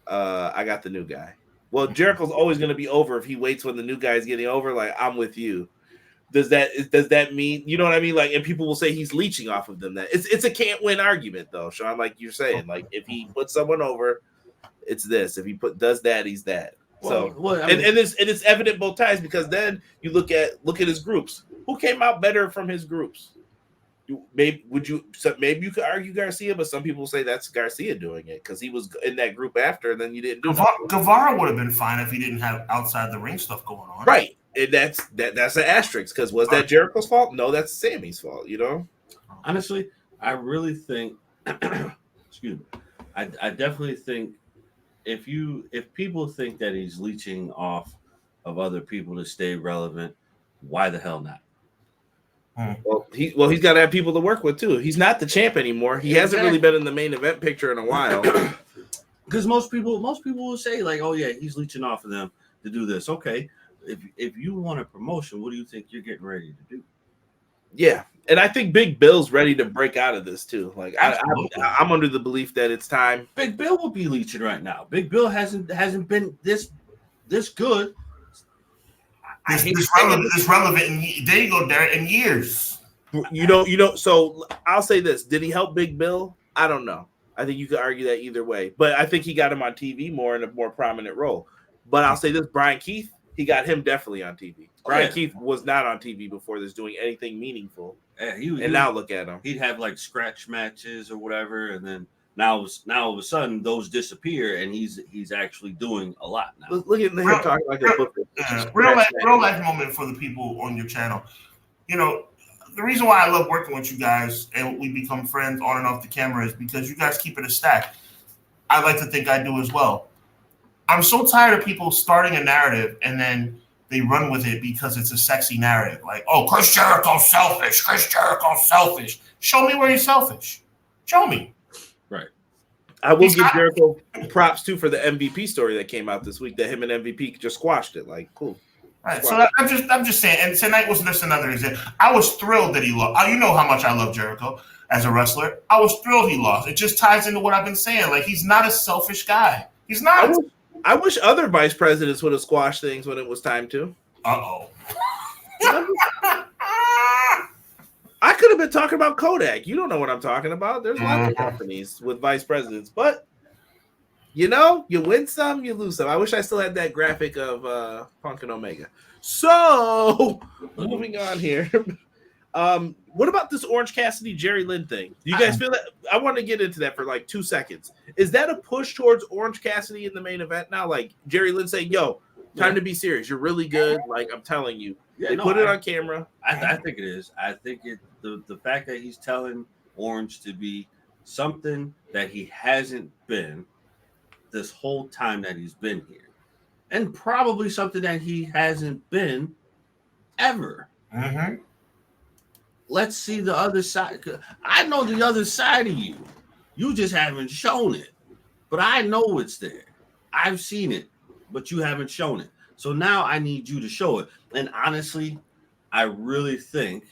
I got the new guy. Well, Jericho's always going to be over if he waits when the new guy is getting over. Like, I'm with you. Does that mean, you know what I mean? Like, and people will say he's leeching off of them. That it's a can't win argument though, Sean. Like you're saying, like if he puts someone over, it's this. If he does that, he's that. It's evident both times because then you look at his groups. Who came out better from his groups? Maybe you could argue Garcia, but some people say that's Garcia doing it because he was in that group after, and then you didn't do it. Guevara would have been fine if he didn't have outside the ring stuff going on, right? And that's an asterisk because was that Jericho's fault? No, that's Sammy's fault. You know, honestly, I really think. Excuse me. I definitely think if people think that he's leeching off of other people to stay relevant, why the hell not? Well, he's got to have people to work with too. He's not the champ anymore. He hasn't really been in the main event picture in a while. Because most people will say like, oh yeah, he's leeching off of them to do this. Okay, if you want a promotion, what do you think you're getting ready to do? Yeah, and I think Big Bill's ready to break out of this too. Like I'm under the belief that it's time. Big Bill will be leeching right now. Big Bill hasn't been this good. This relevant. There you go, Derek. In years. You know. So I'll say this: did he help Big Bill? I don't know. I think you could argue that either way, but I think he got him on TV more in a more prominent role. But I'll say this: Brian Keith, he got him definitely on TV. Brian Keith was not on TV before this, doing anything meaningful. Yeah, now look at him. He'd have like scratch matches or whatever, and then now all of a sudden those disappear, and he's actually doing a lot now. Look at him talking like a booker. Real life moment for the people on your channel. You know, the reason why I love working with you guys and we become friends on and off the camera is because you guys keep it a stack. I like to think I do as well. I'm so tired of people starting a narrative and then they run with it because it's a sexy narrative. Like, oh, Chris Jericho's selfish. Chris Jericho's selfish. Show me where you're selfish. Show me. Right. I will give Jericho props too for the MVP story that came out this week. That him and MVP just squashed it. Like, cool. Right. So I'm just saying. And tonight was just another example. I was thrilled that he lost. You know how much I love Jericho as a wrestler. I was thrilled he lost. It just ties into what I've been saying. Like, he's not a selfish guy. He's not. I wish other vice presidents would have squashed things when it was time to. Uh-oh. I could have been talking about Kodak. You don't know what I'm talking about. There's lots of companies with vice presidents. But, you know, you win some, you lose some. I wish I still had that graphic of Punk and Omega. So, moving on here. What about this Orange Cassidy Jerry Lynn thing? Do you guys feel that? I want to get into that for like 2 seconds. Is that a push towards Orange Cassidy in the main event now? Like Jerry Lynn saying, "Yo, time to be serious. You're really good. Like I'm telling you." Yeah, they put it on camera. I think it is. I think the fact that he's telling Orange to be something that he hasn't been this whole time that he's been here, and probably something that he hasn't been ever. Mm-hmm. Let's see the other side. I know the other side of you. You just haven't shown it. But I know it's there. I've seen it, but you haven't shown it. So now I need you to show it. And honestly, I really think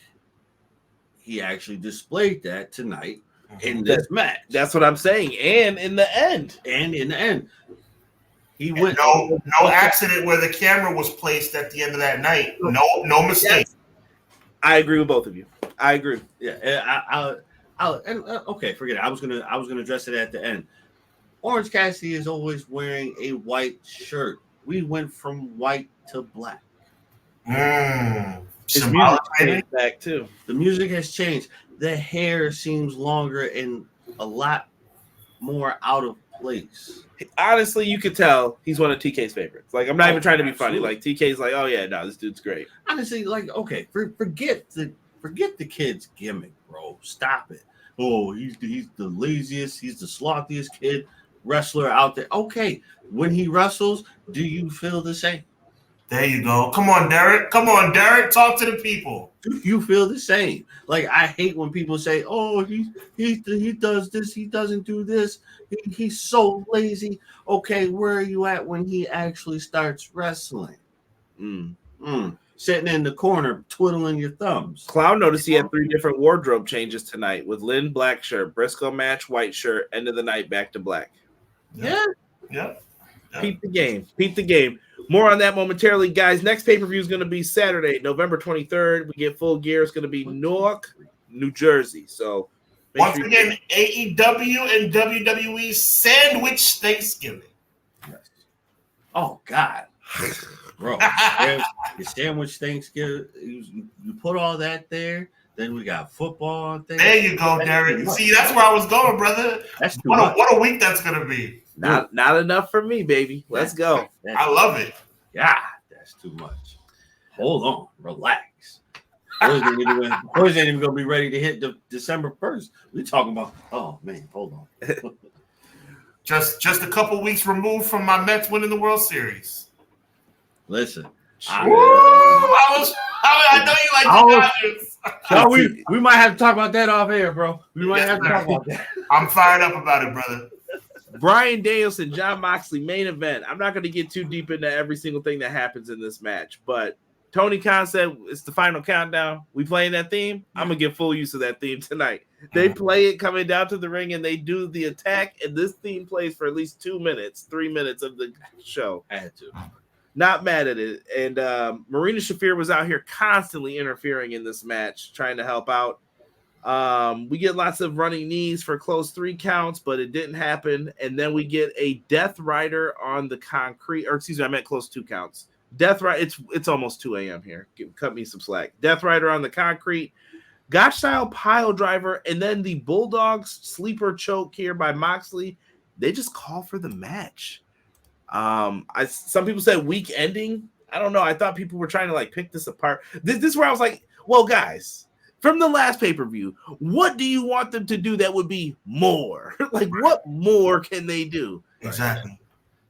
he actually displayed that tonight in this match. That's what I'm saying. And in the end. He went no accident where the camera was placed at the end of that night. No mistake. Yes. I agree with both of you. I agree. Yeah, okay, forget it. I was gonna address it at the end. Orange Cassidy is always wearing a white shirt. We went from white to black. His music changed back too. The music has changed. The hair seems longer and a lot more out of place. Honestly, you could tell he's one of TK's favorites. Like, I'm not even trying to be funny. Like, TK's like, oh yeah, no, this dude's great. Honestly, like, okay, forget the kid's gimmick, bro. Stop it. Oh, he's the laziest, he's the slothiest kid wrestler out there. Okay, when he wrestles, do you feel the same? There you go. Come on, Derek. Talk to the people. Do you feel the same? Like, I hate when people say, "Oh, he does this, he doesn't do this. He's so lazy." Okay, where are you at when he actually starts wrestling? Sitting in the corner, twiddling your thumbs. Clown noticed he had 3 different wardrobe changes tonight with Lynn black shirt, Briscoe match white shirt, end of the night back to black. Yeah. Peep the game. More on that momentarily, guys. Next pay-per-view is going to be Saturday, November 23rd. We get full gear. It's going to be Newark, New Jersey. So once again, AEW and WWE sandwich Thanksgiving. Yes. Oh God, bro, your sandwich Thanksgiving. You put all that there. Then we got football on there. There you go, Derek. See, that's where I was going, brother. That's what a week that's gonna be. Not enough for me, baby. Let's go. I love it. Yeah, that's too much. Hold on, relax. Boys ain't even gonna be ready to hit December 1st. We talking about, oh man, hold on. Just a couple weeks removed from my Mets winning the World Series. Listen, I know you like the Dodgers. we might have to talk about that off air, bro. We might have to talk about that. I'm fired up about it, brother. Bryan Danielson, Jon Moxley, main event. I'm not going to get too deep into every single thing that happens in this match, but Tony Khan said it's the final countdown. We playing that theme. I'm going to get full use of that theme tonight. They play it coming down to the ring, and they do the attack, and this theme plays for at least 3 minutes of the show. I had to. Not mad at it. And Marina Shafir was out here constantly interfering in this match, trying to help out. We get lots of running knees for close 3 counts, but it didn't happen. And then we get a Death Rider on the concrete, or excuse me, I meant close 2 counts. Death Rider, it's almost 2 a.m. here. Cut me some slack. Death Rider on the concrete, Gotch style pile driver, and then the Bulldogs sleeper choke here by Moxley. They just call for the match. Some people said weak ending. I don't know. I thought people were trying to like pick this apart. This is where I was like, well, guys, from the last pay-per-view, what do you want them to do that would be more? Like, what more can they do? Exactly.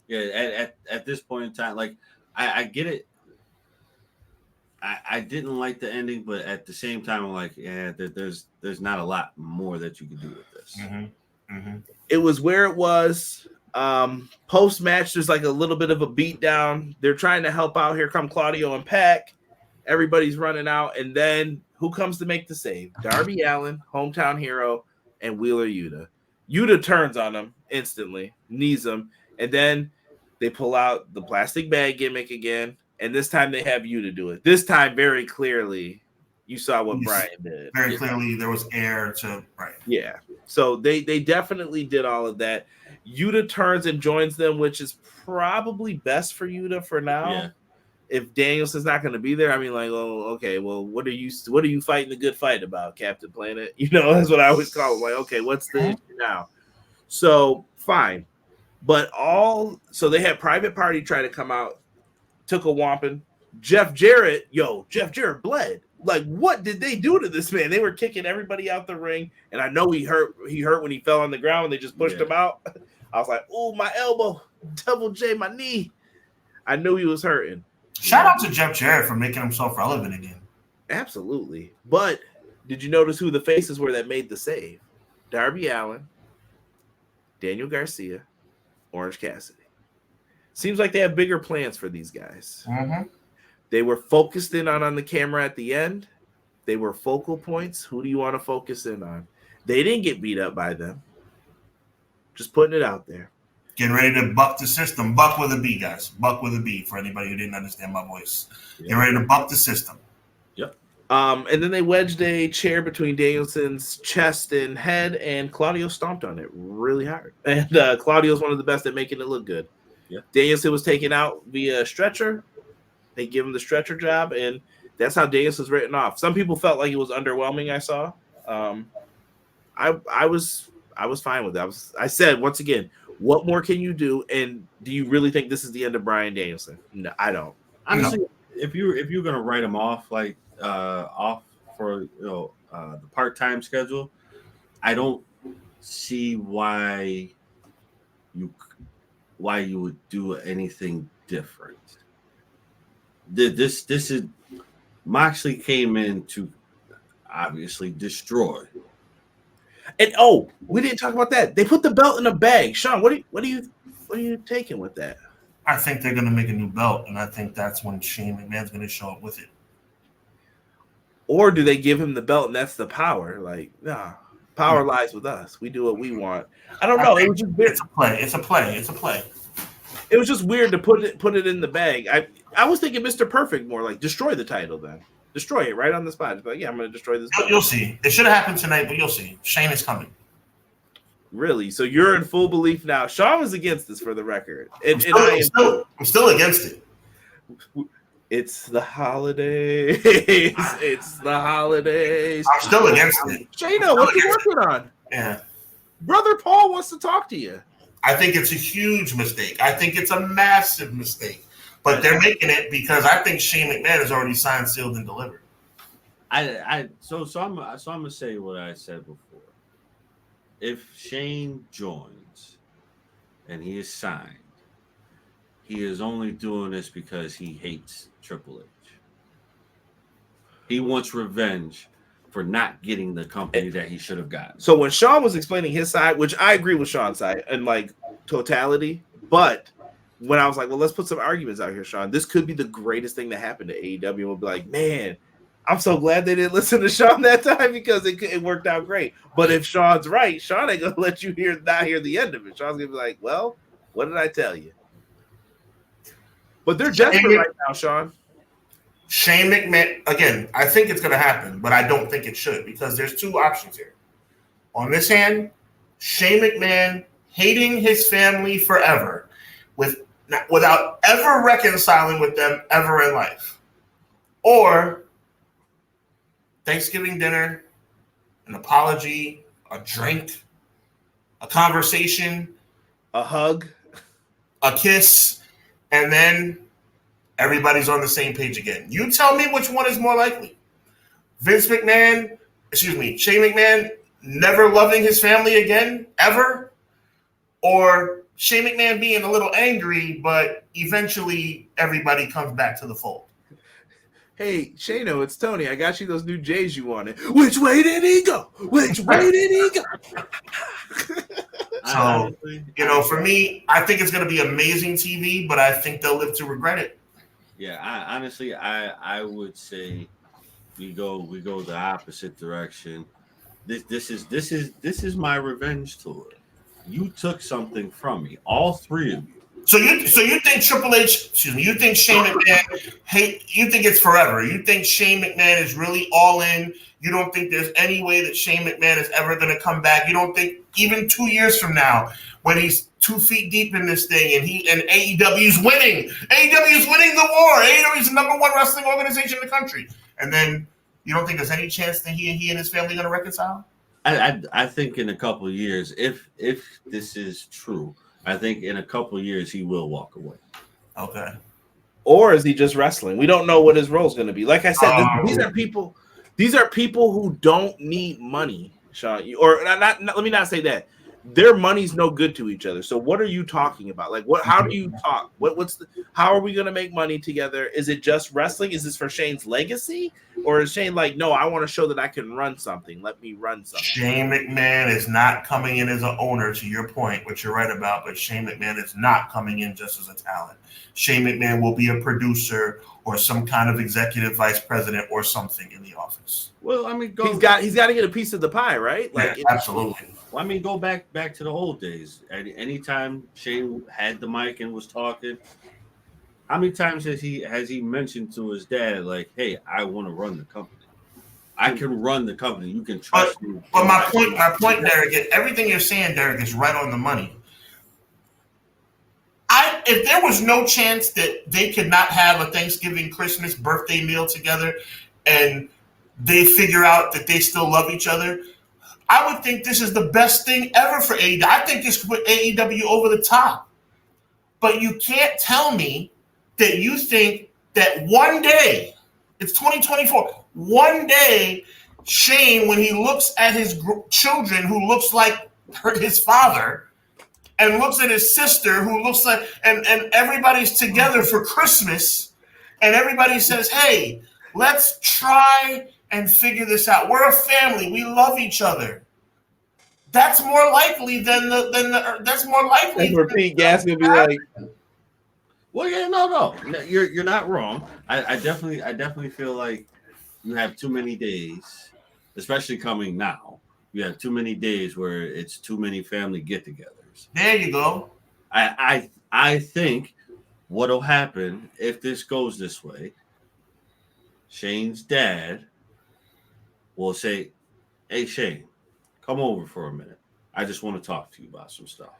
Yeah, at this point in time, like I get it. I didn't like the ending, but at the same time, I'm like, yeah, there's not a lot more that you can do with this. Mm-hmm. Mm-hmm. It was where it was. Post-match, there's like a little bit of a beatdown. They're trying to help out. Here come Claudio and Pac. Everybody's running out, and then who comes to make the save? Darby Allin, hometown hero, and Wheeler Yuta. Yuta turns on him instantly, knees him, and then they pull out the plastic bag gimmick again, and this time they have Yuta do it. This time, very clearly, you saw what Bryan did. Very clearly, there was air to right. Yeah, so they definitely did all of that. Yuta turns and joins them, which is probably best for Yuta for now. Yeah. If Danielson's not going to be there, I mean, like, oh, okay, well, what are you fighting the good fight about, Captain Planet? You know, that's what I always call it. Like, okay, what's the issue now? So fine, so they had Private Party try to come out, took a whomping. Jeff Jarrett bled. Like, what did they do to this man? They were kicking everybody out the ring, and I know he hurt when he fell on the ground and they just pushed him out. I was like, oh, my elbow, Double J, my knee. I knew he was hurting. Shout out to Jeff Jarrett for making himself relevant again. Absolutely. But did you notice who the faces were that made the save? Darby Allin, Daniel Garcia, Orange Cassidy. Seems like they have bigger plans for these guys. Mm-hmm. They were focused in on the camera at the end. They were focal points. Who do you want to focus in on? They didn't get beat up by them. Just putting it out there. Getting ready to buck the system. Buck with a B, guys. Buck with a B for anybody who didn't understand my voice. Yeah. Get ready to buck the system. Yep. And then they wedged a chair between Danielson's chest and head, and Claudio stomped on it really hard. And Claudio's one of the best at making it look good. Yeah. Danielson was taken out via stretcher. They give him the stretcher job, and that's how Danielson's written off. Some people felt like it was underwhelming. I saw. I was fine with that. I said once again, what more can you do? And do you really think this is the end of Bryan Danielson? No, I don't. Honestly, if you're gonna write him off off for the part-time schedule, I don't see why you would do anything different. This is Moxley came in to obviously destroy. And we didn't talk about that. They put the belt in a bag. Sean, what are you taking with that? I think they're going to make a new belt, and I think that's when Shane McMahon's going to show up with it. Or do they give him the belt and that's the power? Like, nah, power lies with us. We do what we want. I don't know. It's a play. It was just weird to put it in the bag. I was thinking Mr. Perfect more, like destroy the title then. Destroy it right on the spot. It's like, yeah, I'm going to destroy this. You'll see. It should have happened tonight, but you'll see. Shane is coming. Really? So you're in full belief now. Sean was against this for the record. I'm still against it. It's the holidays. It's the holidays. I'm still against it. Shayna, what are you working on? Yeah. Brother Paul wants to talk to you. I think it's a huge mistake. I think it's a massive mistake. But they're making it because I think Shane McMahon is already signed, sealed, and delivered. So I'm gonna say what I said before. If Shane joins, and he is signed, he is only doing this because he hates Triple H. He wants revenge for not getting the company that he should have gotten. So when Sean was explaining his side, which I agree with Sean's side in like totality, but when I was like, well, let's put some arguments out here, Sean, this could be the greatest thing that happened to AEW. We'll be like, man, I'm so glad they didn't listen to Sean that time because it worked out great. But if Sean's right, Sean ain't gonna let you not hear the end of it. Sean's gonna be like, well, what did I tell you? But they're desperate right now, Sean. Shane McMahon, again, I think it's going to happen, but I don't think it should because there's two options here. On this hand, Shane McMahon hating his family forever without ever reconciling with them ever in life. Or Thanksgiving dinner, an apology, a drink, a conversation, a hug, a kiss, and then everybody's on the same page again. You tell me which one is more likely. Shane McMahon never loving his family again, ever? Or Shane McMahon being a little angry, but eventually everybody comes back to the fold. Hey, Shano, it's Tony. I got you those new J's you wanted. Which way did he go? Which way did he go? So, for me, I think it's going to be amazing TV, but I think they'll live to regret it. Yeah, I would say we go the opposite direction. This is my revenge tour. You took something from me, all three of you. So you think Triple H? You think Shane McMahon? You think it's forever? You think Shane McMahon is really all in? You don't think there's any way that Shane McMahon is ever going to come back? You don't think even 2 years from now, when he's 2 feet deep in this thing and AEW's winning. AEW's winning the war. AEW's the number one wrestling organization in the country. And then you don't think there's any chance that he and his family are going to reconcile? I think in a couple of years, if this is true, I think in a couple of years he will walk away. Okay. Or is he just wrestling? We don't know what his role is going to be. Like I said, these are people who don't need money, Sean. Or not. Let me not say that. Their money's no good to each other. So what are you talking about? Like what? How do you talk? How are we going to make money together? Is it just wrestling? Is this for Shane's legacy? Or is Shane like, no, I want to show that I can run something. Let me run something. Shane McMahon is not coming in as an owner, to your point, which you're right about, but Shane McMahon is not coming in just as a talent. Shane McMahon will be a producer or some kind of executive vice president or something in the office. Well, I mean, he's got to get a piece of the pie, right? Like, yeah, absolutely. Well, I mean, go back to the old days. Anytime Shane had the mic and was talking, how many times has he mentioned to his dad, like, "Hey, I want to run the company. I can run the company. You can trust me." But my point, Derek, everything you're saying, Derek, is right on the money. If there was no chance that they could not have a Thanksgiving, Christmas, birthday meal together, and they figure out that they still love each other, I would think this is the best thing ever for AEW. I think this could put AEW over the top. But you can't tell me that you think that one day, it's 2024, one day, Shane, when he looks at his children who looks like his father, and looks at his sister who looks like, and everybody's together for Christmas, and everybody says, hey, let's try and figure this out. We're a family. We love each other. That's more likely than that's more likely. And Pete Gas gonna be like, well, yeah, no, you're not wrong. I definitely feel like you have too many days, especially coming now. You have too many days where it's too many family get-togethers. There you go. I think what'll happen if this goes this way, Shane's dad will say, hey, Shane, come over for a minute. I just want to talk to you about some stuff.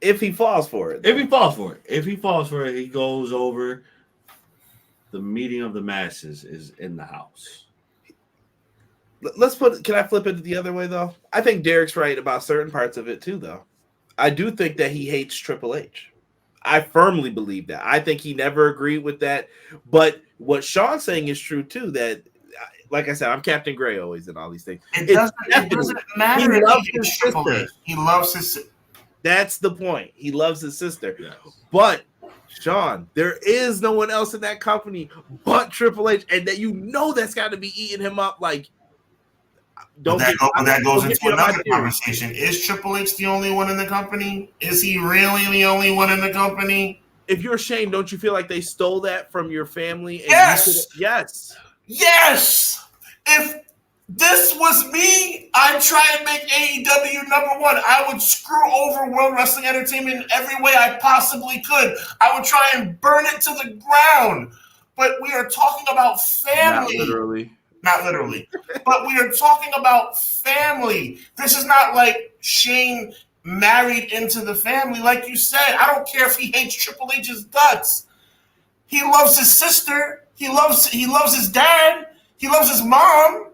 If he falls for it. If he falls for it, he goes over. The meeting of the masses is in the house. Can I flip it the other way, though? I think Derek's right about certain parts of it, too, though. I do think that he hates Triple H. I firmly believe that. I think he never agreed with that. But what Sean's saying is true, too, that, like I said, I'm Captain Gray always in all these things. It doesn't matter. He loves his sister. He loves his. That's the point. He loves his sister. Yes. But Sean, there is no one else in that company but Triple H, and that's got to be eating him up. Like, that goes into another conversation. Is Triple H the only one in the company? Is he really the only one in the company? If you're Shane, don't you feel like they stole that from your family? And yes. Yes. If this was me, I'd try and make AEW number one. I would screw over World Wrestling Entertainment in every way I possibly could. I would try and burn it to the ground. But we are talking about family. Not literally. But we are talking about family. This is not like Shane married into the family. Like you said, I don't care if he hates Triple H's guts. He loves his sister. He loves his dad. He loves his mom.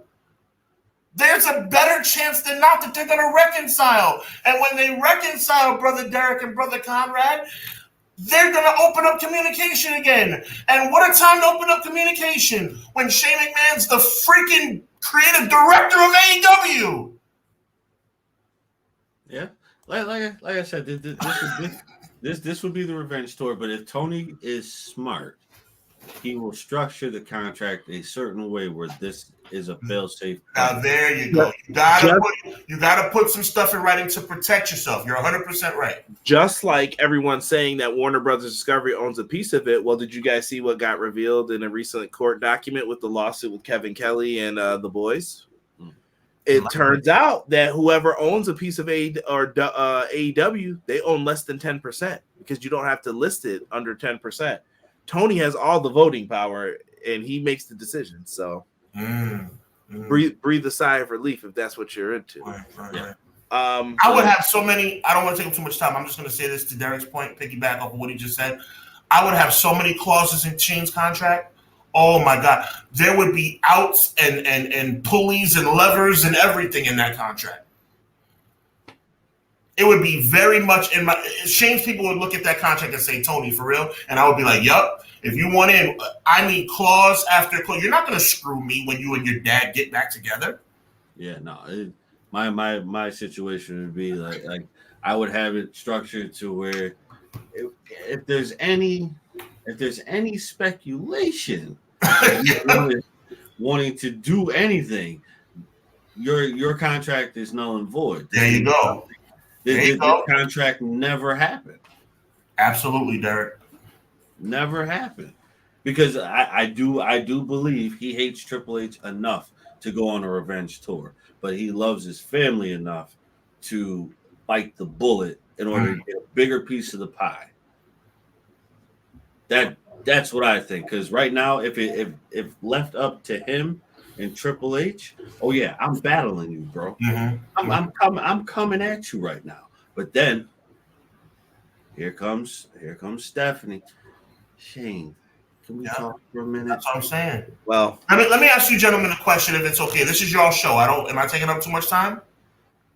There's a better chance than not that they're going to reconcile. And when they reconcile, Brother Derek and Brother Conrad, they're going to open up communication again. And what a time to open up communication when Shane McMahon's the freaking creative director of AEW. Yeah. Like I said, this would be the revenge tour. But if Tony is smart, he will structure the contract a certain way where this is a fail-safe. Now there you go. You gotta put some stuff in writing to protect yourself. You're 100% right. Just like everyone's saying that Warner Brothers Discovery owns a piece of it. Well, did you guys see what got revealed in a recent court document with the lawsuit with Kevin Kelly and the boys? It turns out that whoever owns a piece of AEW, they own less than 10% because you don't have to list it under 10%. Tony has all the voting power, and he makes the decision. So breathe a sigh of relief if that's what you're into. Right. I would have so many. I don't want to take up too much time. I'm just going to say this to Derek's point, piggyback off of what he just said. I would have so many clauses in Shane's contract. Oh my God, there would be outs and pulleys and levers and everything in that contract. It would be very much in my Shane's people would look at that contract and say, Tony, for real? And I would be like, yup. If you want in, I need clause after clause. You're not going to screw me when you and your dad get back together. Yeah, no. My situation would be like I would have it structured to where if there's any speculation wanting to do anything, your contract is null and void. There you go. This contract never happened. Absolutely, Derek. Never happened. Because I do believe he hates Triple H enough to go on a revenge tour, but he loves his family enough to bite the bullet in order to get a bigger piece of the pie. That's what I think. Because right now, if left up to him and Triple H, oh yeah, I'm battling you, bro. I'm coming at you right now. But then here comes Stephanie. Shane, can we talk for a minute? That's what I'm saying. Well, let me ask you gentlemen a question if it's okay. This is your show. Am I taking up too much time?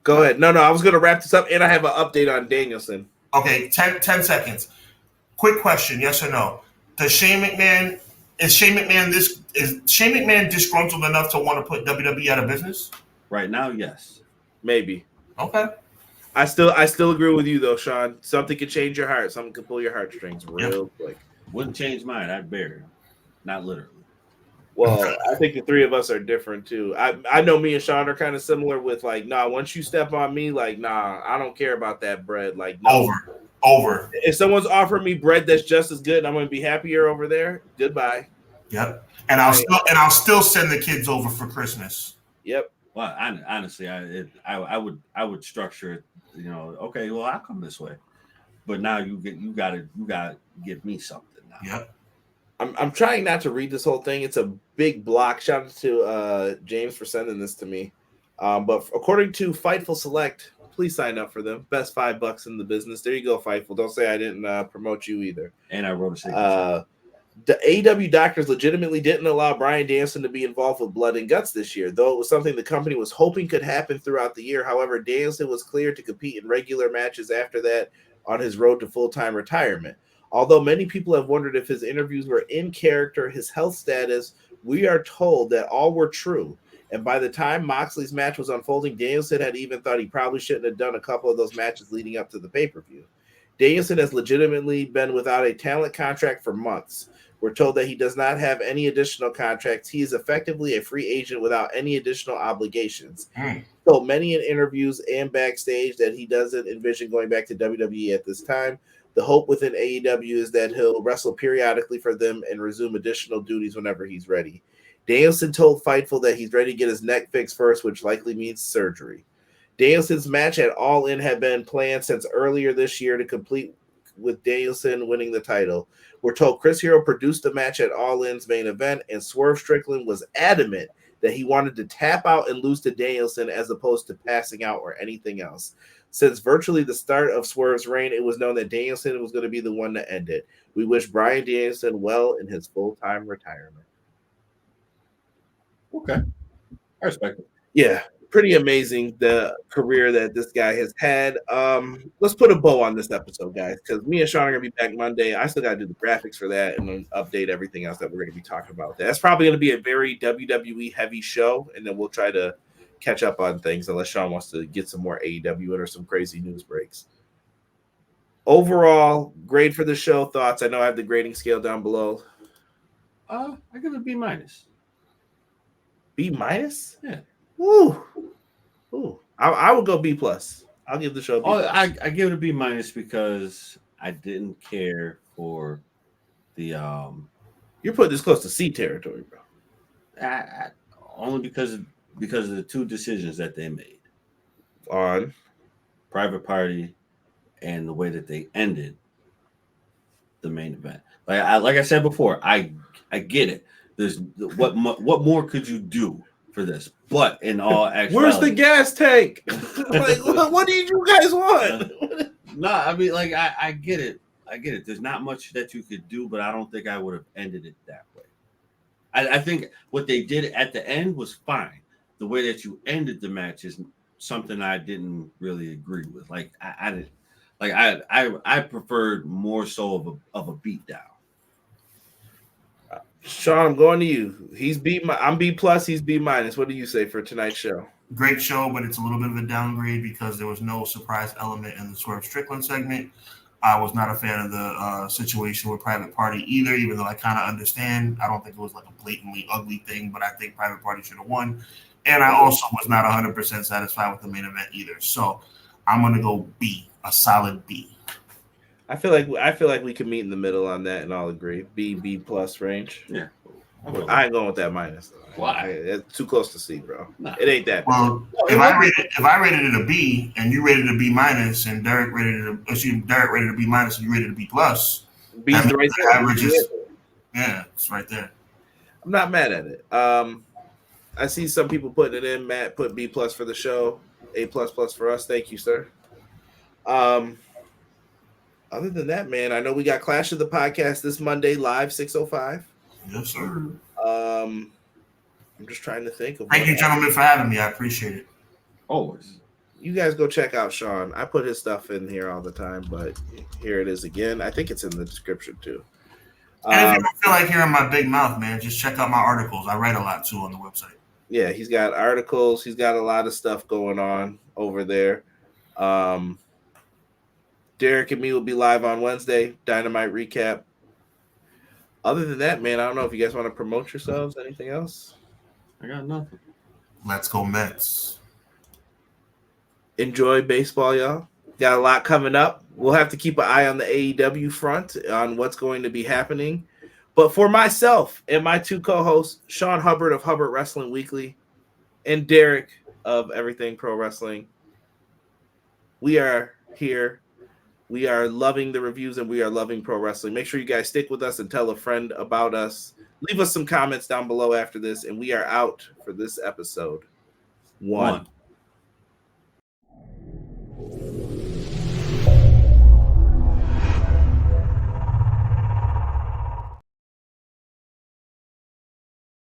Go ahead. No, I was going to wrap this up, and I have an update on Danielson. Okay, 10 seconds. Quick question, yes or no? Is Shane McMahon disgruntled enough to want to put WWE out of business? Right now, yes. Maybe. Okay. I still agree with you though, Sean. Something could change your heart. Something could pull your heartstrings real quick. Wouldn't change mine. I'd bury him. Not literally. Well, I think the three of us are different too. I know me and Sean are kind of similar with like, nah, once you step on me, like, nah, I don't care about that bread. Like, no. Over. If someone's offering me bread that's just as good, I'm gonna be happier over there. Goodbye. Yep. And I'll still send the kids over for Christmas. Yep. Well, honestly, I would structure it. You know, okay, well, I'll come this way, but now you gotta give me something now. Yep. I'm trying not to read this whole thing. It's a big block. Shout out to James for sending this to me. But according to Fightful Select, please sign up for them. Best $5 in the business. There you go, Fightful. Don't say I didn't promote you either. And I wrote a signature. The AEW doctors legitimately didn't allow Bryan Danielson to be involved with blood and guts this year, though it was something the company was hoping could happen throughout the year. However, Danielson was cleared to compete in regular matches after that on his road to full-time retirement. Although many people have wondered if his interviews were in character, his health status, we are told that all were true, And by the time Moxley's match was unfolding, Danielson had even thought he probably shouldn't have done a couple of those matches leading up to the pay-per-view. Danielson has legitimately been without a talent contract for months. We're told that he does not have any additional contracts. He is effectively a free agent without any additional obligations. So many in interviews and backstage that he doesn't envision going back to WWE at this time. The hope within AEW is that he'll wrestle periodically for them and resume additional duties whenever he's ready. Danielson told Fightful that he's ready to get his neck fixed first, which likely means surgery. Danielson's match at All In had been planned since earlier this year to complete with Danielson winning the title. We're told Chris Hero produced the match at All In's main event, and Swerve Strickland was adamant that he wanted to tap out and lose to Danielson as opposed to passing out or anything else. Since virtually the start of Swerve's reign, it was known that Danielson was going to be the one to end it. We wish Bryan Danielson well in his full-time retirement. Okay. I respect it. Yeah, pretty amazing the career that this guy has had. Let's put a bow on this episode, guys, because me and Sean are going to be back Monday. I still got to do the graphics for that and then update everything else that we're going to be talking about. That's probably going to be a very WWE-heavy show, and then we'll try to catch up on things unless Sean wants to get some more AEW or some crazy news breaks. Overall, grade for the show. Thoughts? I know I have the grading scale down below. I give it a B-. B minus? Yeah. Woo. Ooh. I would go B plus. I'll give the show a B plus. I give it a B- because I didn't care for the You're putting this close to C territory, bro. only because of the two decisions that they made On Private Party and the way that they ended the main event. Like I said before, I get it. There's what more could you do for this? But in all actuality, where's the gas tank? Like, what do you guys want? No, I mean, like I get it. I get it. There's not much that you could do, but I don't think I would have ended it that way. I think what they did at the end was fine. The way that you ended the match is something I didn't really agree with. Like I didn't. Like I preferred more so of a beatdown. Sean, I'm going to you. I'm B plus. He's B minus. What do you say for tonight's show? Great show, but it's a little bit of a downgrade because there was no surprise element in the Swerve Strickland segment. I was not a fan of the situation with Private Party either, even though I kind of understand. I don't think it was like a blatantly ugly thing, but I think Private Party should have won. And I also was not 100% satisfied with the main event either. So I'm going to go B, a solid B. I feel like we can meet in the middle on that and all agree. B plus range. Yeah. I ain't going with that minus. Why? It's too close to C, bro. Nah. It ain't that. Well, if I rated it a B and you rated it a B minus and Derek rated it a B minus and you rated it a B plus, B's right there. Averages, yeah, it's right there. I'm not mad at it. I see some people putting it in. Matt put B plus for the show, A plus for us. Thank you, sir. Other than that, man, I know we got Clash of the Podcast this Monday live 6:05. Yes, sir. I'm just trying to think of. Thank you, gentlemen, for having me. I appreciate it. Always. You guys go check out Sean. I put his stuff in here all the time, but here it is again. I think it's in the description too. And if you don't feel like hearing my big mouth, man, just check out my articles. I write a lot too on the website. Yeah, he's got articles. He's got a lot of stuff going on over there. Derek and me will be live on Wednesday. Dynamite recap. Other than that, man, I don't know if you guys want to promote yourselves. Anything else? I got nothing. Let's go Mets. Enjoy baseball, y'all. Got a lot coming up. We'll have to keep an eye on the AEW front on what's going to be happening. But for myself and my two co-hosts, Sean Hubbard of Hubbard Wrestling Weekly and Derek of Everything Pro Wrestling, we are here. We are loving the reviews and we are loving pro wrestling. Make sure you guys stick with us and tell a friend about us. Leave us some comments down below after this, and we are out for this episode. 1.